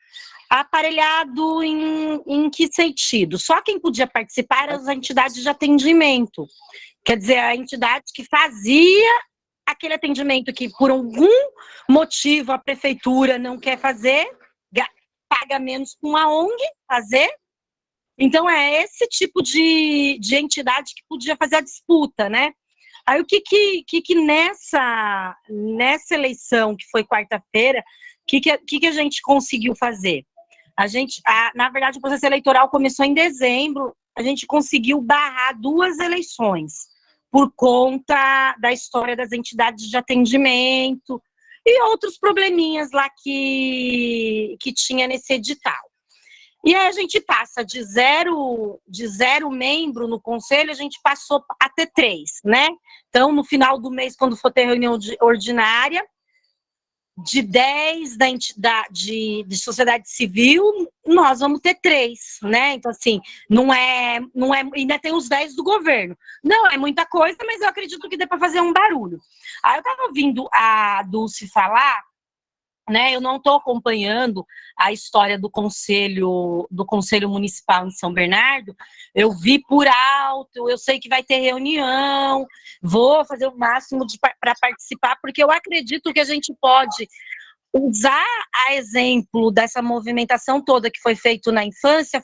Aparelhado em que sentido? Só quem podia participar eram as entidades de atendimento. Quer dizer, a entidade que fazia aquele atendimento que, por algum motivo, a prefeitura não quer fazer, paga menos com a ONG fazer. Então, é esse tipo de entidade que podia fazer a disputa, né? Aí, o que nessa eleição, que foi quarta-feira, que a gente conseguiu fazer? Na verdade, o processo eleitoral começou em dezembro, a gente conseguiu barrar 2 eleições, por conta da história das entidades de atendimento e outros probleminhas lá que tinha nesse edital. E aí a gente passa de zero membro no conselho, a gente passou a ter 3, né? Então, no final do mês, quando for ter reunião ordinária, de 10 de sociedade civil, nós vamos ter 3, né? Então, assim, não é, ainda tem os 10 do governo. Não é muita coisa, mas eu acredito que dê para fazer um barulho. Aí eu estava ouvindo a Dulce falar, né? Eu não estou acompanhando a história do conselho municipal em São Bernardo. Eu vi por alto, eu sei que vai ter reunião, vou fazer o máximo para participar, porque eu acredito que a gente pode usar a exemplo dessa movimentação toda que foi feita na infância,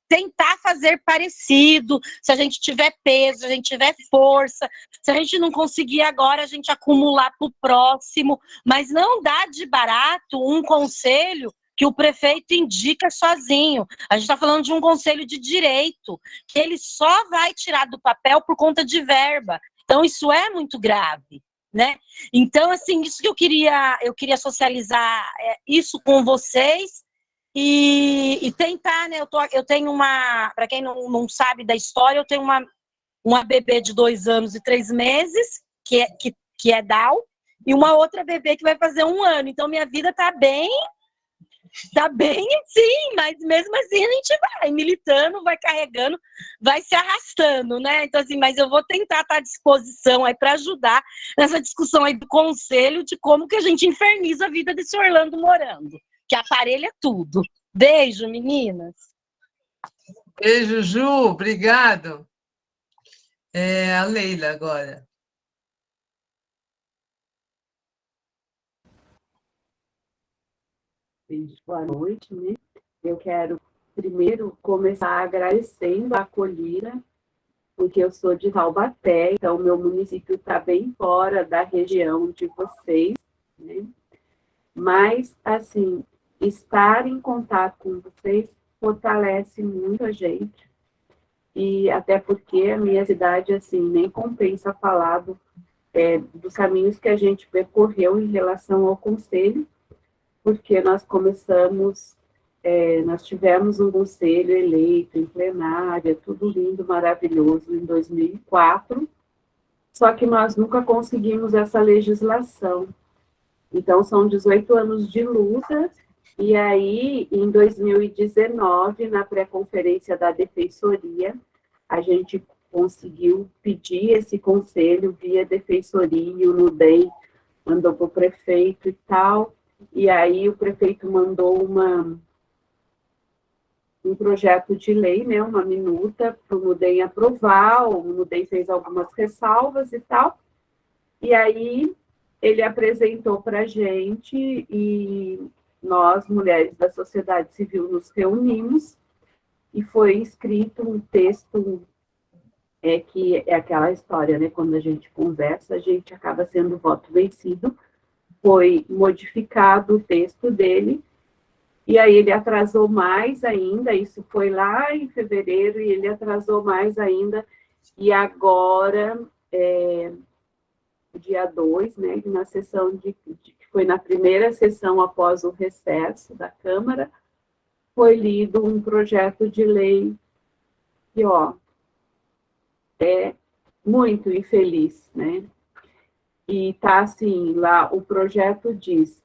tentar fazer parecido, se a gente tiver peso, se a gente tiver força, se a gente não conseguir agora, a gente acumular para o próximo, mas não dá de barato um conselho que o prefeito indica sozinho. A gente está falando de um conselho de direito, que ele só vai tirar do papel por conta de verba. Então, isso é muito grave, né? Então, assim, isso que eu queria socializar isso com vocês, e tentar, né? Eu tenho para quem não sabe da história, eu tenho uma bebê de 2 anos e 3 meses, que é Down, e uma outra bebê que vai fazer 1 ano. Então, minha vida tá bem assim, mas mesmo assim a gente vai militando, vai carregando, vai se arrastando, né? Então, assim, mas eu vou tentar estar à disposição aí para ajudar nessa discussão aí do conselho de como que a gente inferniza a vida desse Orlando morando. Que aparelha tudo. Beijo, meninas. Beijo, Ju, obrigado. A Leila agora. Boa noite, né? Eu quero primeiro começar agradecendo a acolhida, porque eu sou de Taubaté, então meu município está bem fora da região de vocês, né? Mas, assim, estar em contato com vocês fortalece muito a gente, e até porque a minha cidade, assim, nem compensa falar dos caminhos que a gente percorreu em relação ao conselho, porque nós tivemos um conselho eleito em plenária, tudo lindo, maravilhoso, em 2004, só que nós nunca conseguimos essa legislação. Então, são 18 anos de luta, e aí, em 2019, na pré-conferência da Defensoria, a gente conseguiu pedir esse conselho via Defensoria, o NUDEM mandou para o prefeito e tal, e aí o prefeito mandou um projeto de lei, né, uma minuta para o Nudem aprovar, o Nudem fez algumas ressalvas e tal, e aí ele apresentou para a gente e nós, mulheres da sociedade civil, nos reunimos e foi escrito um texto que é aquela história, né, quando a gente conversa, a gente acaba sendo voto vencido, foi modificado o texto dele, e aí ele atrasou mais ainda, isso foi lá em fevereiro, e ele atrasou mais ainda, e agora, dia 2, né, na sessão que foi na primeira sessão após o recesso da Câmara, foi lido um projeto de lei que, é muito infeliz, né? E tá assim, lá o projeto diz,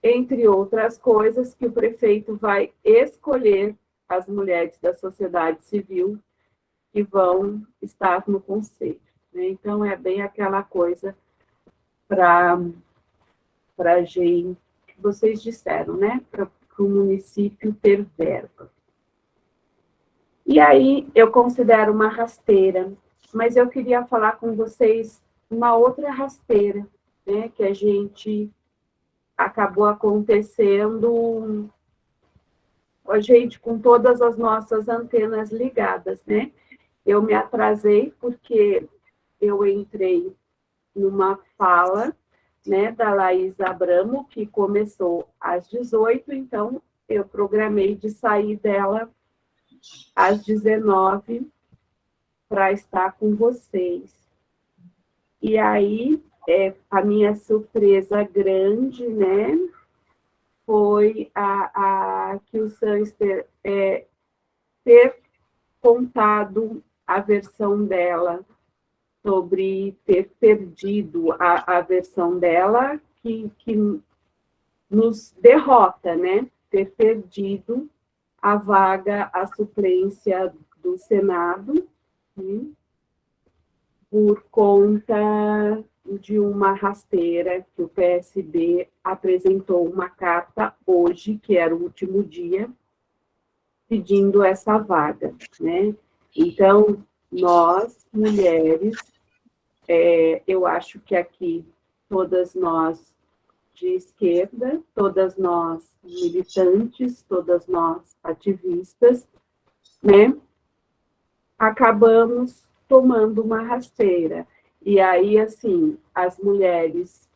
entre outras coisas, que o prefeito vai escolher as mulheres da sociedade civil que vão estar no conselho, né? Então, é bem aquela coisa para a gente, que vocês disseram, né? Para o município ter verba. E aí, eu considero uma rasteira, mas eu queria falar com vocês uma outra rasteira, né? Que a gente acabou acontecendo, a gente com todas as nossas antenas ligadas, né? Eu me atrasei porque eu entrei numa fala, né, da Laís Abramo, que começou às 18, então eu programei de sair dela às 19 para estar com vocês. E aí, a minha surpresa grande, né, foi que o Sanster ter contado a versão dela sobre ter perdido a versão dela que nos derrota, né? Ter perdido a vaga, a suplência do Senado, né? Por conta de uma rasteira que o PSB apresentou uma carta hoje, que era o último dia, pedindo essa vaga, né? Então, nós, mulheres, eu acho que aqui, todas nós de esquerda, todas nós militantes, todas nós ativistas, né? Acabamos tomando uma rasteira. E aí, assim, as mulheres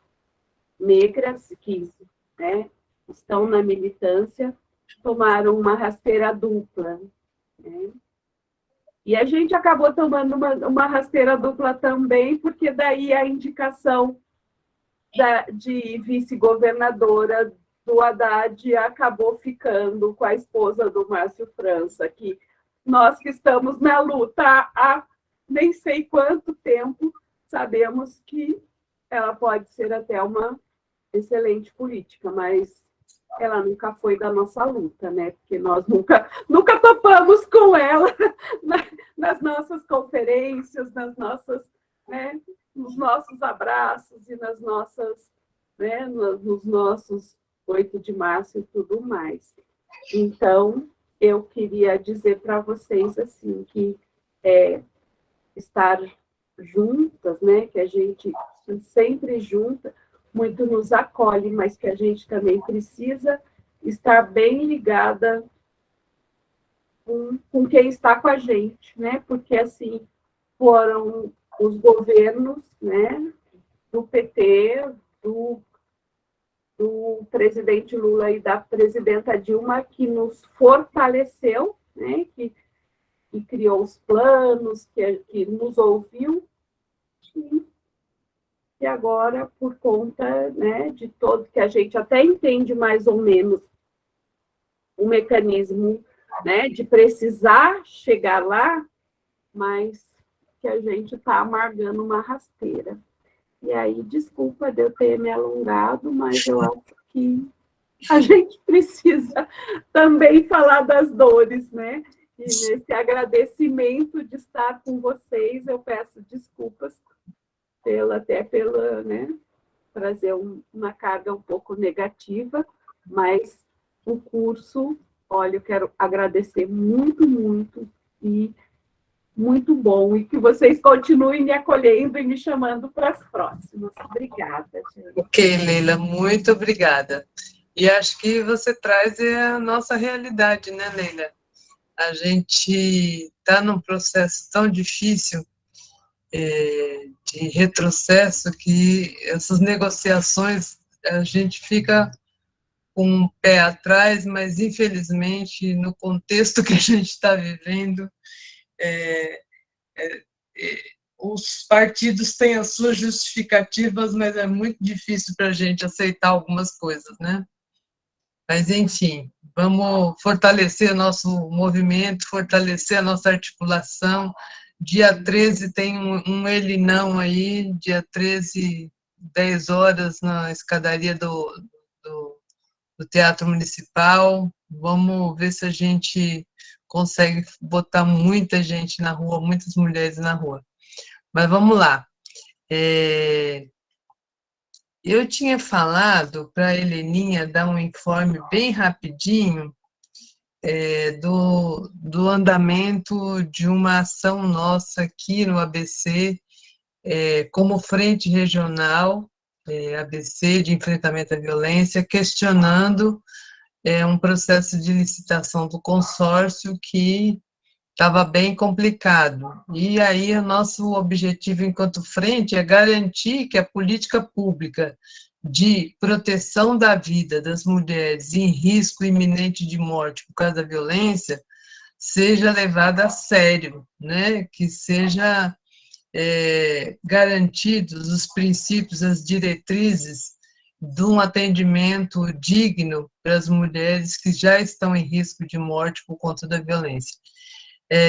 negras que, né, estão na militância tomaram uma rasteira dupla, né? E a gente acabou tomando uma rasteira dupla também, porque daí a indicação de vice-governadora do Haddad acabou ficando com a esposa do Márcio França, que nós que estamos na luta há nem sei quanto tempo, sabemos que ela pode ser até uma excelente política, mas ela nunca foi da nossa luta, né? Porque nós nunca topamos com ela nas nossas conferências, né, nos nossos abraços e nas nossas, né, nos nossos 8 de março e tudo mais. Então, eu queria dizer para vocês assim que estar juntas, né, que a gente sempre junta, muito nos acolhe, mas que a gente também precisa estar bem ligada com quem está com a gente, né? Porque, assim, foram os governos, né, do PT, do presidente Lula e da presidenta Dilma que nos fortaleceu, né? Que criou os planos, que nos ouviu, e agora, por conta, né, de todo, que a gente até entende mais ou menos o mecanismo, né, de precisar chegar lá, mas que a gente está amargando uma rasteira. E aí, desculpa de eu ter me alongado, mas eu acho que a gente precisa também falar das dores, né? E nesse agradecimento de estar com vocês, eu peço desculpas pela, né, trazer uma carga um pouco negativa, mas o curso olha, eu quero agradecer muito, muito, e muito bom, e que vocês continuem me acolhendo e me chamando para as próximas. Obrigada, gente. Ok, Leila, muito obrigada. E acho que você traz a nossa realidade, né, Leila? A gente está num processo tão difícil de retrocesso que essas negociações a gente fica com um pé atrás, mas infelizmente no contexto que a gente está vivendo, é, é, os partidos têm as suas justificativas, mas é muito difícil para a gente aceitar algumas coisas, né? Mas, enfim, vamos fortalecer nosso movimento, fortalecer a nossa articulação. Dia 13 tem um Ele Não aí, dia 13, 10 horas, na escadaria do Teatro Municipal. Vamos ver se a gente consegue botar muita gente na rua, muitas mulheres na rua. Mas vamos lá. Eu tinha falado para a Heleninha dar um informe bem rapidinho do andamento de uma ação nossa aqui no ABC, como Frente Regional ABC de Enfrentamento à Violência, questionando um processo de licitação do consórcio que estava bem complicado. E aí o nosso objetivo enquanto frente é garantir que a política pública de proteção da vida das mulheres em risco iminente de morte por causa da violência seja levada a sério, né? Que seja garantidos os princípios, as diretrizes de um atendimento digno para as mulheres que já estão em risco de morte por conta da violência.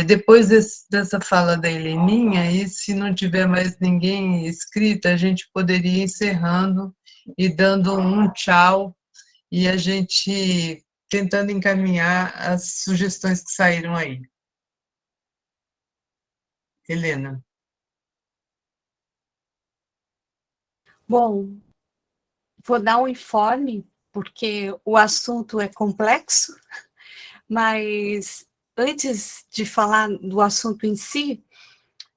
Depois dessa fala da Heleninha, e se não tiver mais ninguém inscrito, a gente poderia ir encerrando e dando um tchau, e a gente tentando encaminhar as sugestões que saíram aí. Helena. Bom, vou dar um informe, porque o assunto é complexo, mas antes de falar do assunto em si,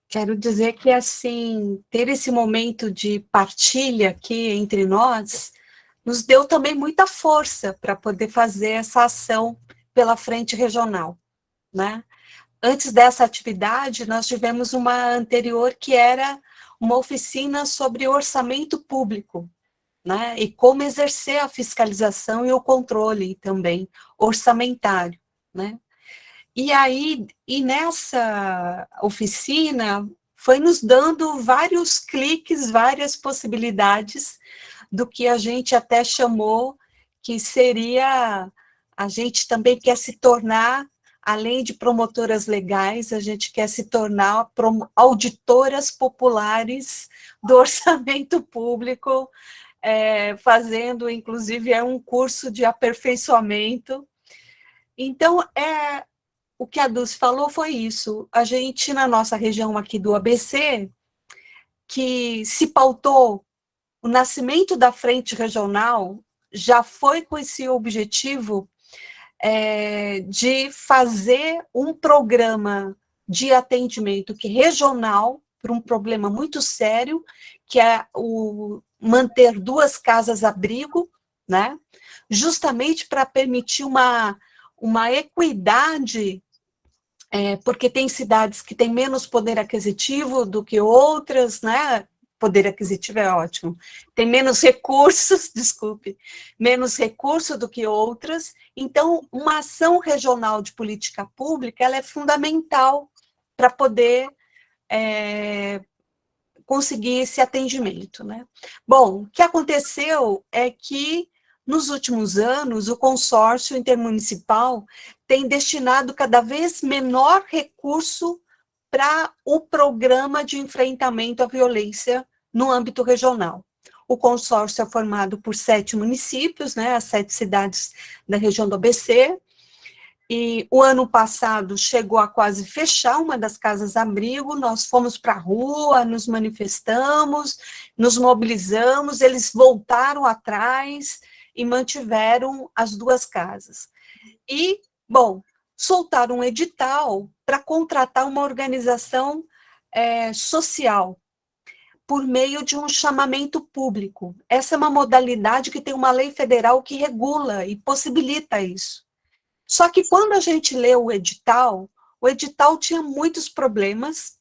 quero dizer que, assim, ter esse momento de partilha aqui entre nós nos deu também muita força para poder fazer essa ação pela frente regional, né? Antes dessa atividade, nós tivemos uma anterior que era uma oficina sobre orçamento público, né? E como exercer a fiscalização e o controle também orçamentário, né? E nessa oficina foi nos dando vários cliques, várias possibilidades do que a gente até chamou que seria, a gente também quer se tornar, além de promotoras legais, a gente quer se tornar auditoras populares do orçamento público, fazendo, inclusive, um curso de aperfeiçoamento. Então, o que a Dulce falou foi isso. A gente, na nossa região aqui do ABC, que se pautou o nascimento da Frente Regional, já foi com esse objetivo de fazer um programa de atendimento regional para um problema muito sério, que é o manter 2 casas-abrigo, né? Justamente para permitir uma equidade, porque tem cidades que têm menos poder aquisitivo do que outras, né? Poder aquisitivo é ótimo. Tem menos recursos, desculpe, menos recurso do que outras. Então, uma ação regional de política pública, ela é fundamental para poder conseguir esse atendimento, né? Bom, o que aconteceu é que, nos últimos anos, o consórcio intermunicipal tem destinado cada vez menor recurso para o programa de enfrentamento à violência no âmbito regional. O consórcio é formado por 7 municípios, né, as 7 cidades da região do ABC, e o ano passado chegou a quase fechar uma das casas-abrigo, nós fomos para a rua, nos manifestamos, nos mobilizamos, eles voltaram atrás e mantiveram as 2 casas. E Bom, soltaram um edital para contratar uma organização social por meio de um chamamento público. Essa é uma modalidade que tem uma lei federal que regula e possibilita isso. Só que quando a gente lê o edital tinha muitos problemas,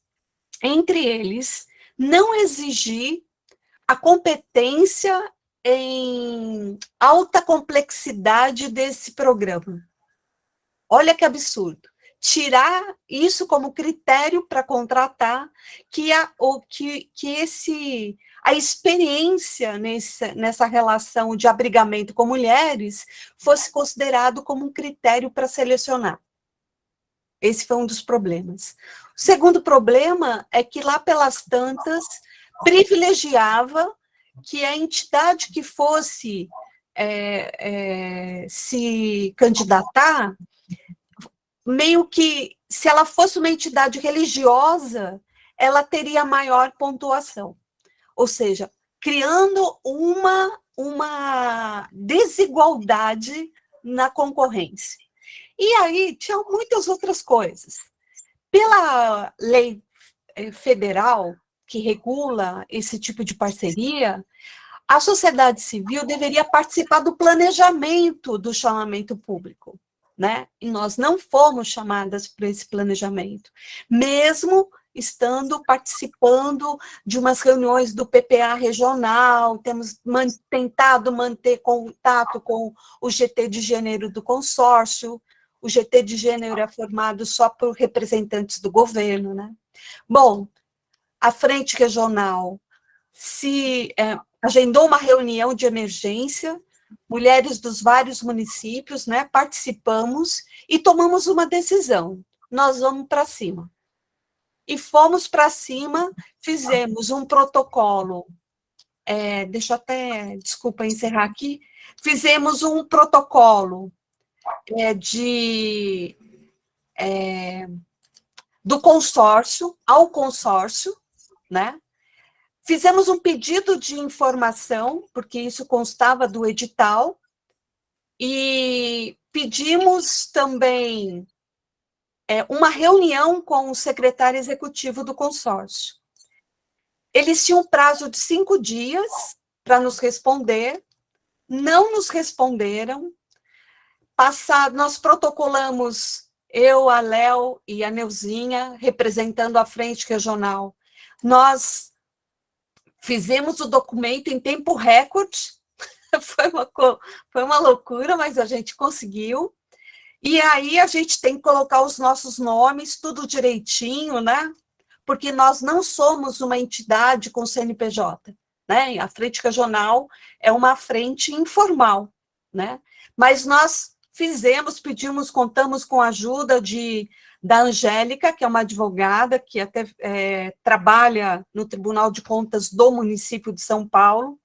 entre eles, não exigir a competência em alta complexidade desse programa. Olha que absurdo. Tirar isso como critério para contratar a experiência nessa relação de abrigamento com mulheres fosse considerado como um critério para selecionar. Esse foi um dos problemas. O segundo problema é que lá pelas tantas privilegiava que a entidade que fosse se candidatar, meio que, se ela fosse uma entidade religiosa, ela teria maior pontuação. Ou seja, criando uma desigualdade na concorrência. E aí, tinham muitas outras coisas. Pela lei federal, que regula esse tipo de parceria, a sociedade civil deveria participar do planejamento do chamamento público, né? E nós não fomos chamadas para esse planejamento, mesmo estando participando de umas reuniões do PPA regional, temos tentado manter contato com o GT de Gênero do consórcio. O GT de Gênero é formado só por representantes do governo, né? Bom, a Frente Regional agendou uma reunião de emergência, mulheres dos vários municípios, né, participamos e tomamos uma decisão, nós vamos para cima. E fomos para cima, fizemos um protocolo, desculpa encerrar aqui, fizemos um protocolo do consórcio ao consórcio, né? Fizemos um pedido de informação, porque isso constava do edital, e pedimos também uma reunião com o secretário executivo do consórcio. Eles tinham um prazo de 5 dias para nos responder, não nos responderam. Nós protocolamos, eu, a Léo e a Neuzinha, representando a Frente Regional. Nós fizemos o documento em tempo recorde, foi uma loucura, mas a gente conseguiu. E aí a gente tem que colocar os nossos nomes, tudo direitinho, né? Porque nós não somos uma entidade com CNPJ, né? A Frente Regional é uma frente informal, né? Mas nós pedimos, contamos com a ajuda da Angélica, que é uma advogada, que até trabalha no Tribunal de Contas do município de São Paulo,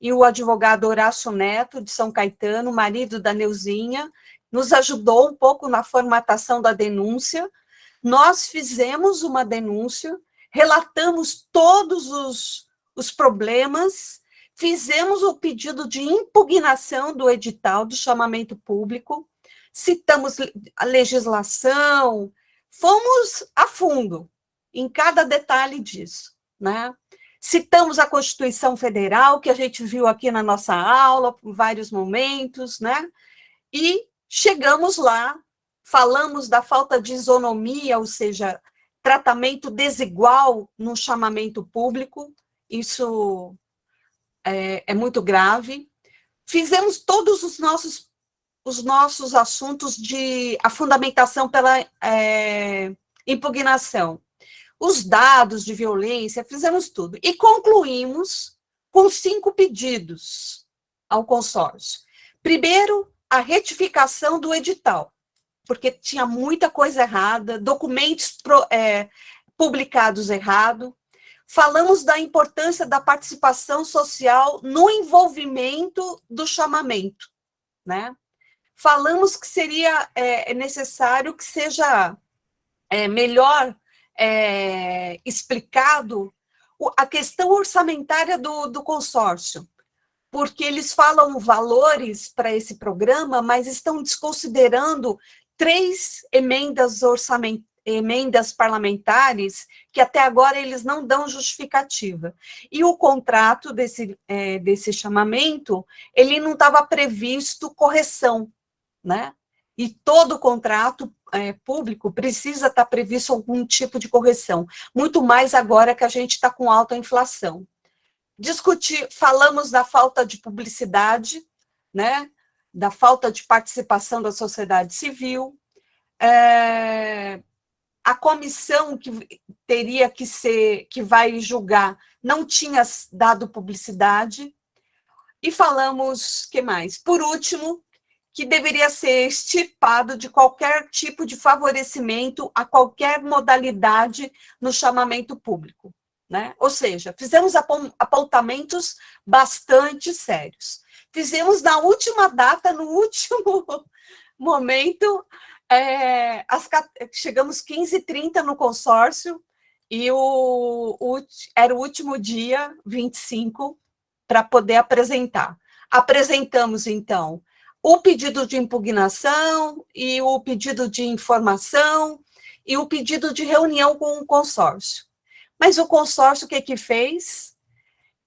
e o advogado Horácio Neto, de São Caetano, marido da Neuzinha, nos ajudou um pouco na formatação da denúncia. Nós fizemos uma denúncia, relatamos todos os problemas, fizemos o pedido de impugnação do edital do chamamento público, citamos a legislação, fomos a fundo em cada detalhe disso, né? Citamos a Constituição Federal, que a gente viu aqui na nossa aula, por vários momentos, né? E chegamos lá, falamos da falta de isonomia, ou seja, tratamento desigual no chamamento público, isso é muito grave. Fizemos todos os nossos assuntos a fundamentação pela impugnação, os dados de violência, fizemos tudo. E concluímos com 5 pedidos ao consórcio. Primeiro, a retificação do edital, porque tinha muita coisa errada, documentos publicados errado. Falamos da importância da participação social no envolvimento do chamamento, né? Falamos que seria necessário que seja melhor explicado a questão orçamentária do consórcio, porque eles falam valores para esse programa, mas estão desconsiderando 3 emendas parlamentares que até agora eles não dão justificativa. E o contrato desse chamamento, ele não estava previsto correção, né? E todo contrato público precisa estar previsto algum tipo de correção, muito mais agora que a gente está com alta inflação. Falamos da falta de publicidade, né? Da falta de participação da sociedade civil, a comissão que vai julgar não tinha dado publicidade, e falamos, que mais? Por último, que deveria ser extirpado de qualquer tipo de favorecimento a qualquer modalidade no chamamento público, né? Ou seja, fizemos apontamentos bastante sérios. Fizemos na última data, no último momento, chegamos 15h30 no consórcio, e era o último dia, 25, para poder apresentar. Apresentamos, então, o pedido de impugnação, e o pedido de informação, e o pedido de reunião com o consórcio. Mas o consórcio, o que fez?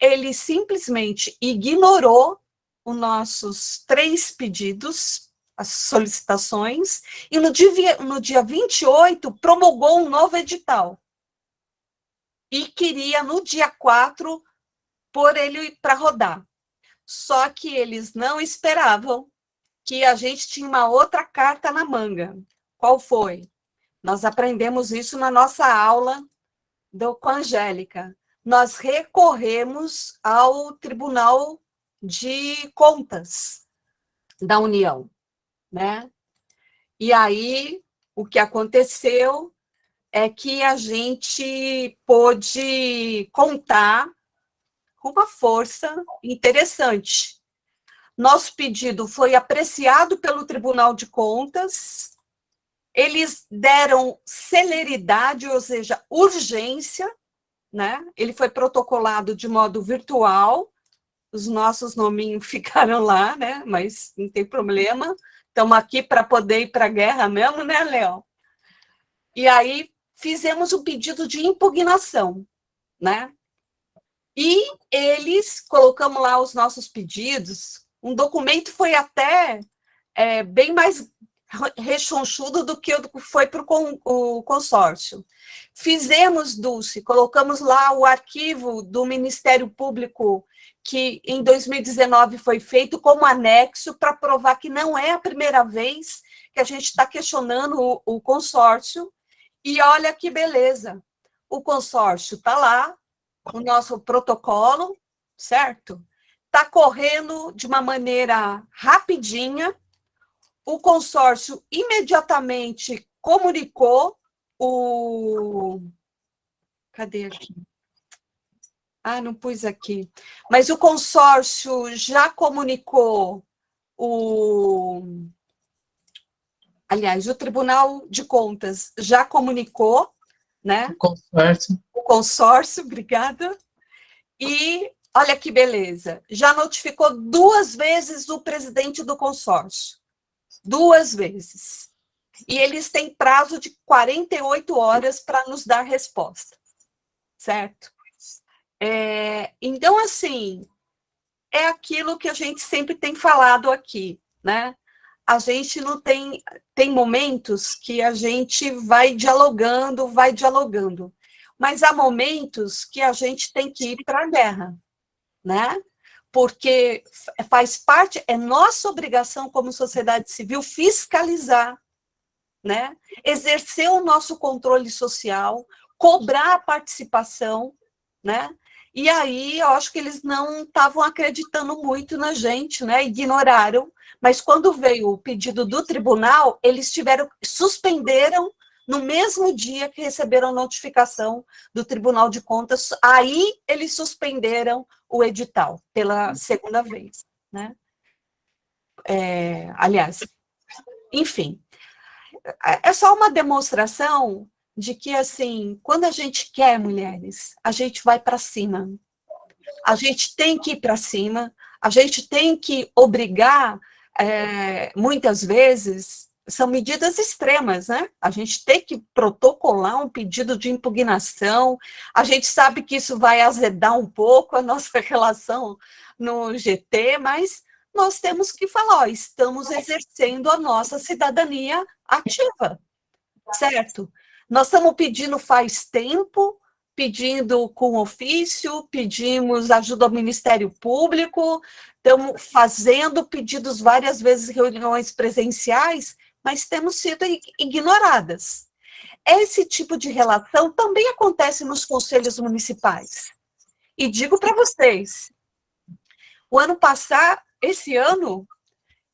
Ele simplesmente ignorou os nossos 3 pedidos, as solicitações, e no dia 28 promulgou um novo edital. E queria, no dia 4, pôr ele para rodar. Só que eles não esperavam que a gente tinha uma outra carta na manga. Qual foi? Nós aprendemos isso na nossa aula com a Angélica. Nós recorremos ao Tribunal de Contas da União, né? E aí, o que aconteceu é que a gente pôde contar com uma força interessante. Nosso pedido foi apreciado pelo Tribunal de Contas, eles deram celeridade, ou seja, urgência, né? Ele foi protocolado de modo virtual, os nossos nominhos ficaram lá, né? Mas não tem problema, estamos aqui para poder ir para a guerra mesmo, né, Léo? E aí fizemos o pedido de impugnação, né? E colocamos lá os nossos pedidos, um documento foi até bem mais rechonchudo do que foi para o consórcio. Fizemos, Dulce, colocamos lá o arquivo do Ministério Público, que em 2019 foi feito como anexo para provar que não é a primeira vez que a gente está questionando o consórcio, e olha que beleza, o consórcio está lá, o nosso protocolo, certo? Está correndo de uma maneira rapidinha, o consórcio imediatamente comunicou Cadê aqui? Ah, não pus aqui. Mas o consórcio já comunicou Aliás, o Tribunal de Contas já comunicou, né? O consórcio, obrigada. E olha que beleza, já notificou 2 vezes o presidente do consórcio. 2 vezes. E eles têm prazo de 48 horas para nos dar resposta. Certo? Então, assim, é aquilo que a gente sempre tem falado aqui, né? A gente não tem momentos que a gente vai dialogando, mas há momentos que a gente tem que ir para a guerra, né? Porque faz parte, é nossa obrigação como sociedade civil fiscalizar, né? Exercer o nosso controle social, cobrar a participação, né? E aí, eu acho que eles não estavam acreditando muito na gente, né? Ignoraram, mas quando veio o pedido do tribunal, eles suspenderam no mesmo dia que receberam a notificação do Tribunal de Contas, aí eles suspenderam o edital pela segunda vez, né? Aliás, enfim, é só uma demonstração de que, assim, quando a gente quer, mulheres, a gente vai para cima. A gente tem que ir para cima, a gente tem que obrigar, muitas vezes, são medidas extremas, né? A gente tem que protocolar um pedido de impugnação, a gente sabe que isso vai azedar um pouco a nossa relação no GT, mas nós temos que falar, ó, estamos exercendo a nossa cidadania ativa, certo? Nós estamos pedindo faz tempo, pedindo com ofício, pedimos ajuda ao Ministério Público, estamos fazendo pedidos várias vezes, reuniões presenciais, mas temos sido ignoradas. Esse tipo de relação também acontece nos conselhos municipais. E digo para vocês, esse ano,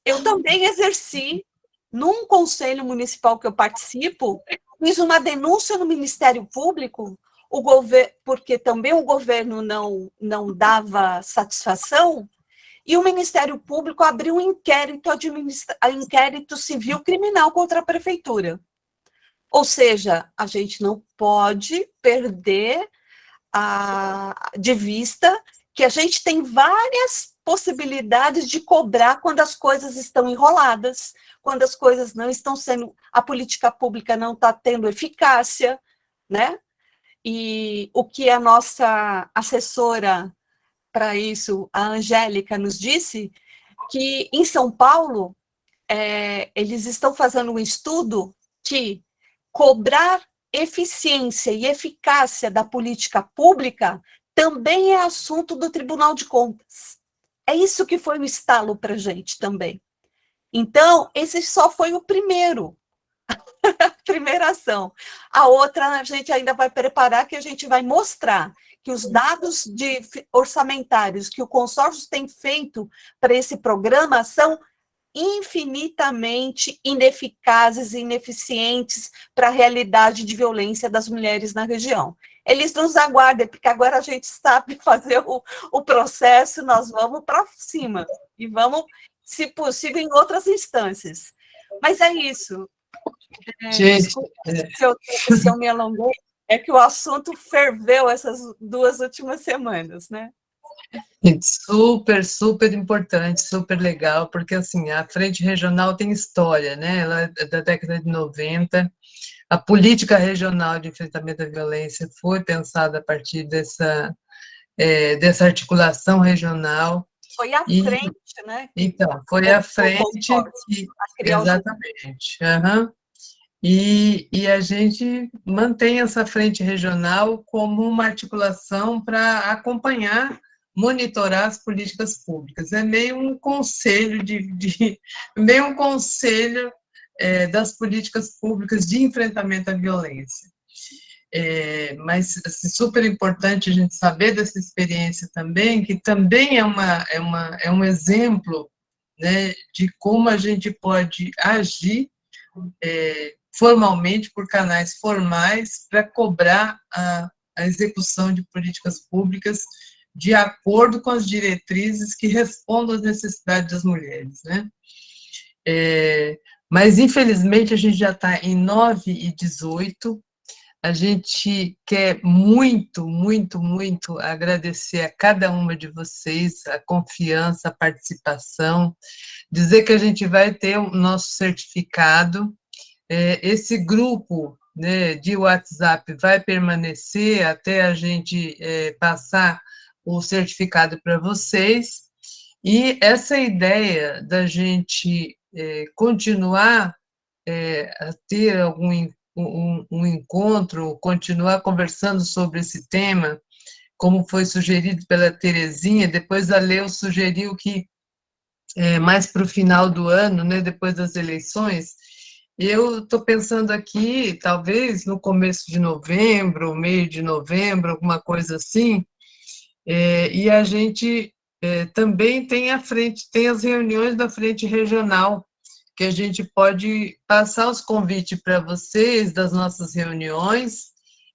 eu também exerci, num conselho municipal que eu participo, fiz uma denúncia no Ministério Público, porque também o governo não dava satisfação, e o Ministério Público abriu um inquérito civil criminal contra a prefeitura. Ou seja, a gente não pode perder de vista que a gente tem várias possibilidades de cobrar quando as coisas estão enroladas, quando as coisas não estão sendo, a política pública não está tendo eficácia, né? E o que a nossa assessora para isso, a Angélica, nos disse, que em São Paulo, eles estão fazendo um estudo que cobrar eficiência e eficácia da política pública também é assunto do Tribunal de Contas. É isso que foi um estalo para a gente também. Então, esse só foi o primeiro, a primeira ação. A outra a gente ainda vai preparar, que a gente vai mostrar que os dados orçamentários que o consórcio tem feito para esse programa são infinitamente ineficazes e ineficientes para a realidade de violência das mulheres na região. Eles nos aguardem, porque agora a gente sabe fazer o processo, nós vamos para cima, e vamos, se possível, em outras instâncias. Mas é isso. Gente, Desculpa se eu me alonguei, é que o assunto ferveu essas 2 últimas semanas, né? super, super importante, super legal, porque, assim, a Frente Regional tem história, né? Ela é da década de 90, a política regional de enfrentamento à violência foi pensada a partir dessa articulação regional. Foi à frente, né? Então, foi à frente, exatamente. Uhum. E a gente mantém essa frente regional como uma articulação para acompanhar, monitorar as políticas públicas. É meio um conselho das políticas públicas de enfrentamento à violência. Mas assim, super importante a gente saber dessa experiência também, que também é um exemplo, né, de como a gente pode agir formalmente, por canais formais, para cobrar a execução de políticas públicas de acordo com as diretrizes que respondam às necessidades das mulheres, né? Mas, infelizmente, a gente já está em 9h18, a gente quer muito, muito, muito agradecer a cada uma de vocês a confiança, a participação, dizer que a gente vai ter o nosso certificado. Esse grupo, né, de WhatsApp vai permanecer até a gente passar o certificado para vocês, e essa ideia da gente continuar a ter um encontro, continuar conversando sobre esse tema, como foi sugerido pela Terezinha, depois a Leo sugeriu que mais para o final do ano, né, depois das eleições, eu estou pensando aqui, talvez no começo de novembro, meio de novembro, alguma coisa assim, e a gente também tem as reuniões da frente regional, que a gente pode passar os convites para vocês das nossas reuniões,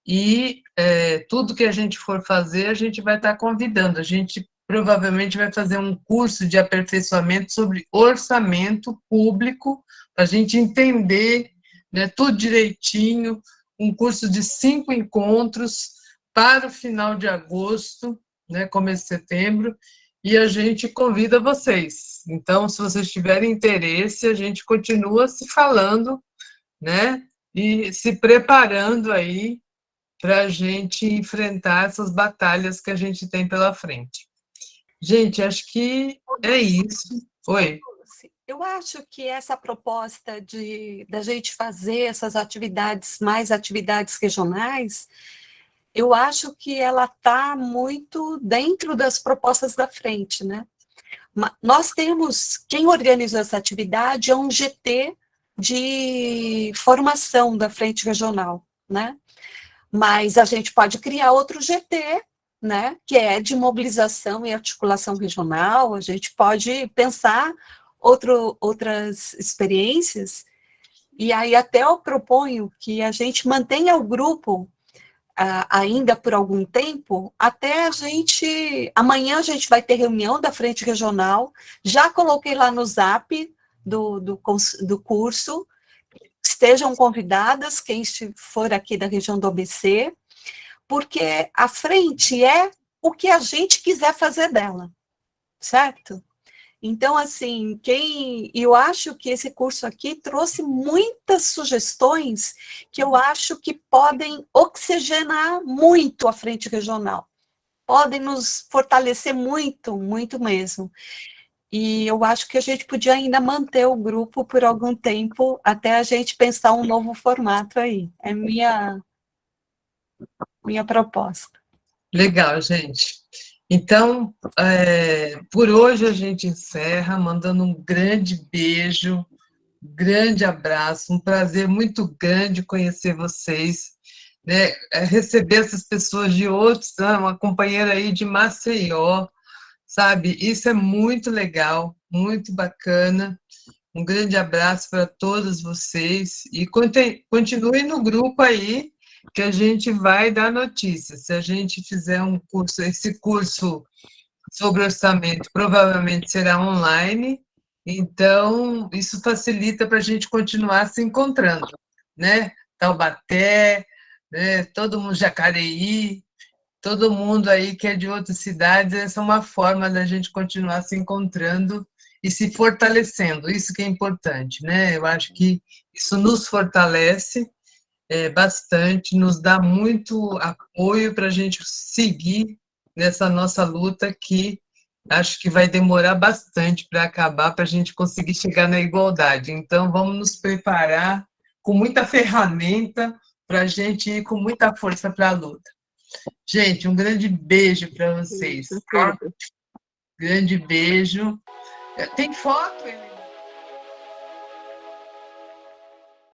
e tudo que a gente for fazer, a gente vai estar convidando. A gente provavelmente vai fazer um curso de aperfeiçoamento sobre orçamento público, para a gente entender, né, tudo direitinho, um curso de 5 encontros para o final de agosto, né, começo de setembro, e a gente convida vocês. Então, se vocês tiverem interesse, a gente continua se falando, né? E se preparando aí para a gente enfrentar essas batalhas que a gente tem pela frente. Gente, acho que é isso. Oi. Eu acho que essa proposta da gente fazer essas atividades, mais atividades regionais, eu acho que ela está muito dentro das propostas da frente, né? Nós temos, quem organizou essa atividade é um GT de formação da frente regional, né? Mas a gente pode criar outro GT, né? Que é de mobilização e articulação regional, a gente pode pensar outras experiências, e aí até eu proponho que a gente mantenha o grupo ainda por algum tempo, até amanhã a gente vai ter reunião da frente regional, já coloquei lá no Zap do curso, estejam convidadas, quem for aqui da região do ABC, porque a frente é o que a gente quiser fazer dela, certo? Então, assim, eu acho que esse curso aqui trouxe muitas sugestões que eu acho que podem oxigenar muito a frente regional, podem nos fortalecer muito, muito mesmo. E eu acho que a gente podia ainda manter o grupo por algum tempo, até a gente pensar um novo formato aí. É minha proposta. Legal, gente. Então, por hoje a gente encerra, mandando um grande beijo, grande abraço, um prazer muito grande conhecer vocês, né? Receber essas pessoas de outros, uma companheira aí de Maceió, sabe? Isso é muito legal, muito bacana. Um grande abraço para todos vocês e continuem no grupo aí, que a gente vai dar notícias. Se a gente fizer esse curso sobre orçamento, provavelmente será online, então isso facilita para a gente continuar se encontrando, né? Taubaté, né? Todo mundo, Jacareí, todo mundo aí que é de outras cidades, essa é uma forma da gente continuar se encontrando e se fortalecendo, isso que é importante, né? Eu acho que isso nos fortalece bastante, nos dá muito apoio para a gente seguir nessa nossa luta que acho que vai demorar bastante para acabar, para a gente conseguir chegar na igualdade. Então, vamos nos preparar com muita ferramenta para a gente ir com muita força para a luta. Gente, um grande beijo para vocês. Tá? Grande beijo. Tem foto, Helena?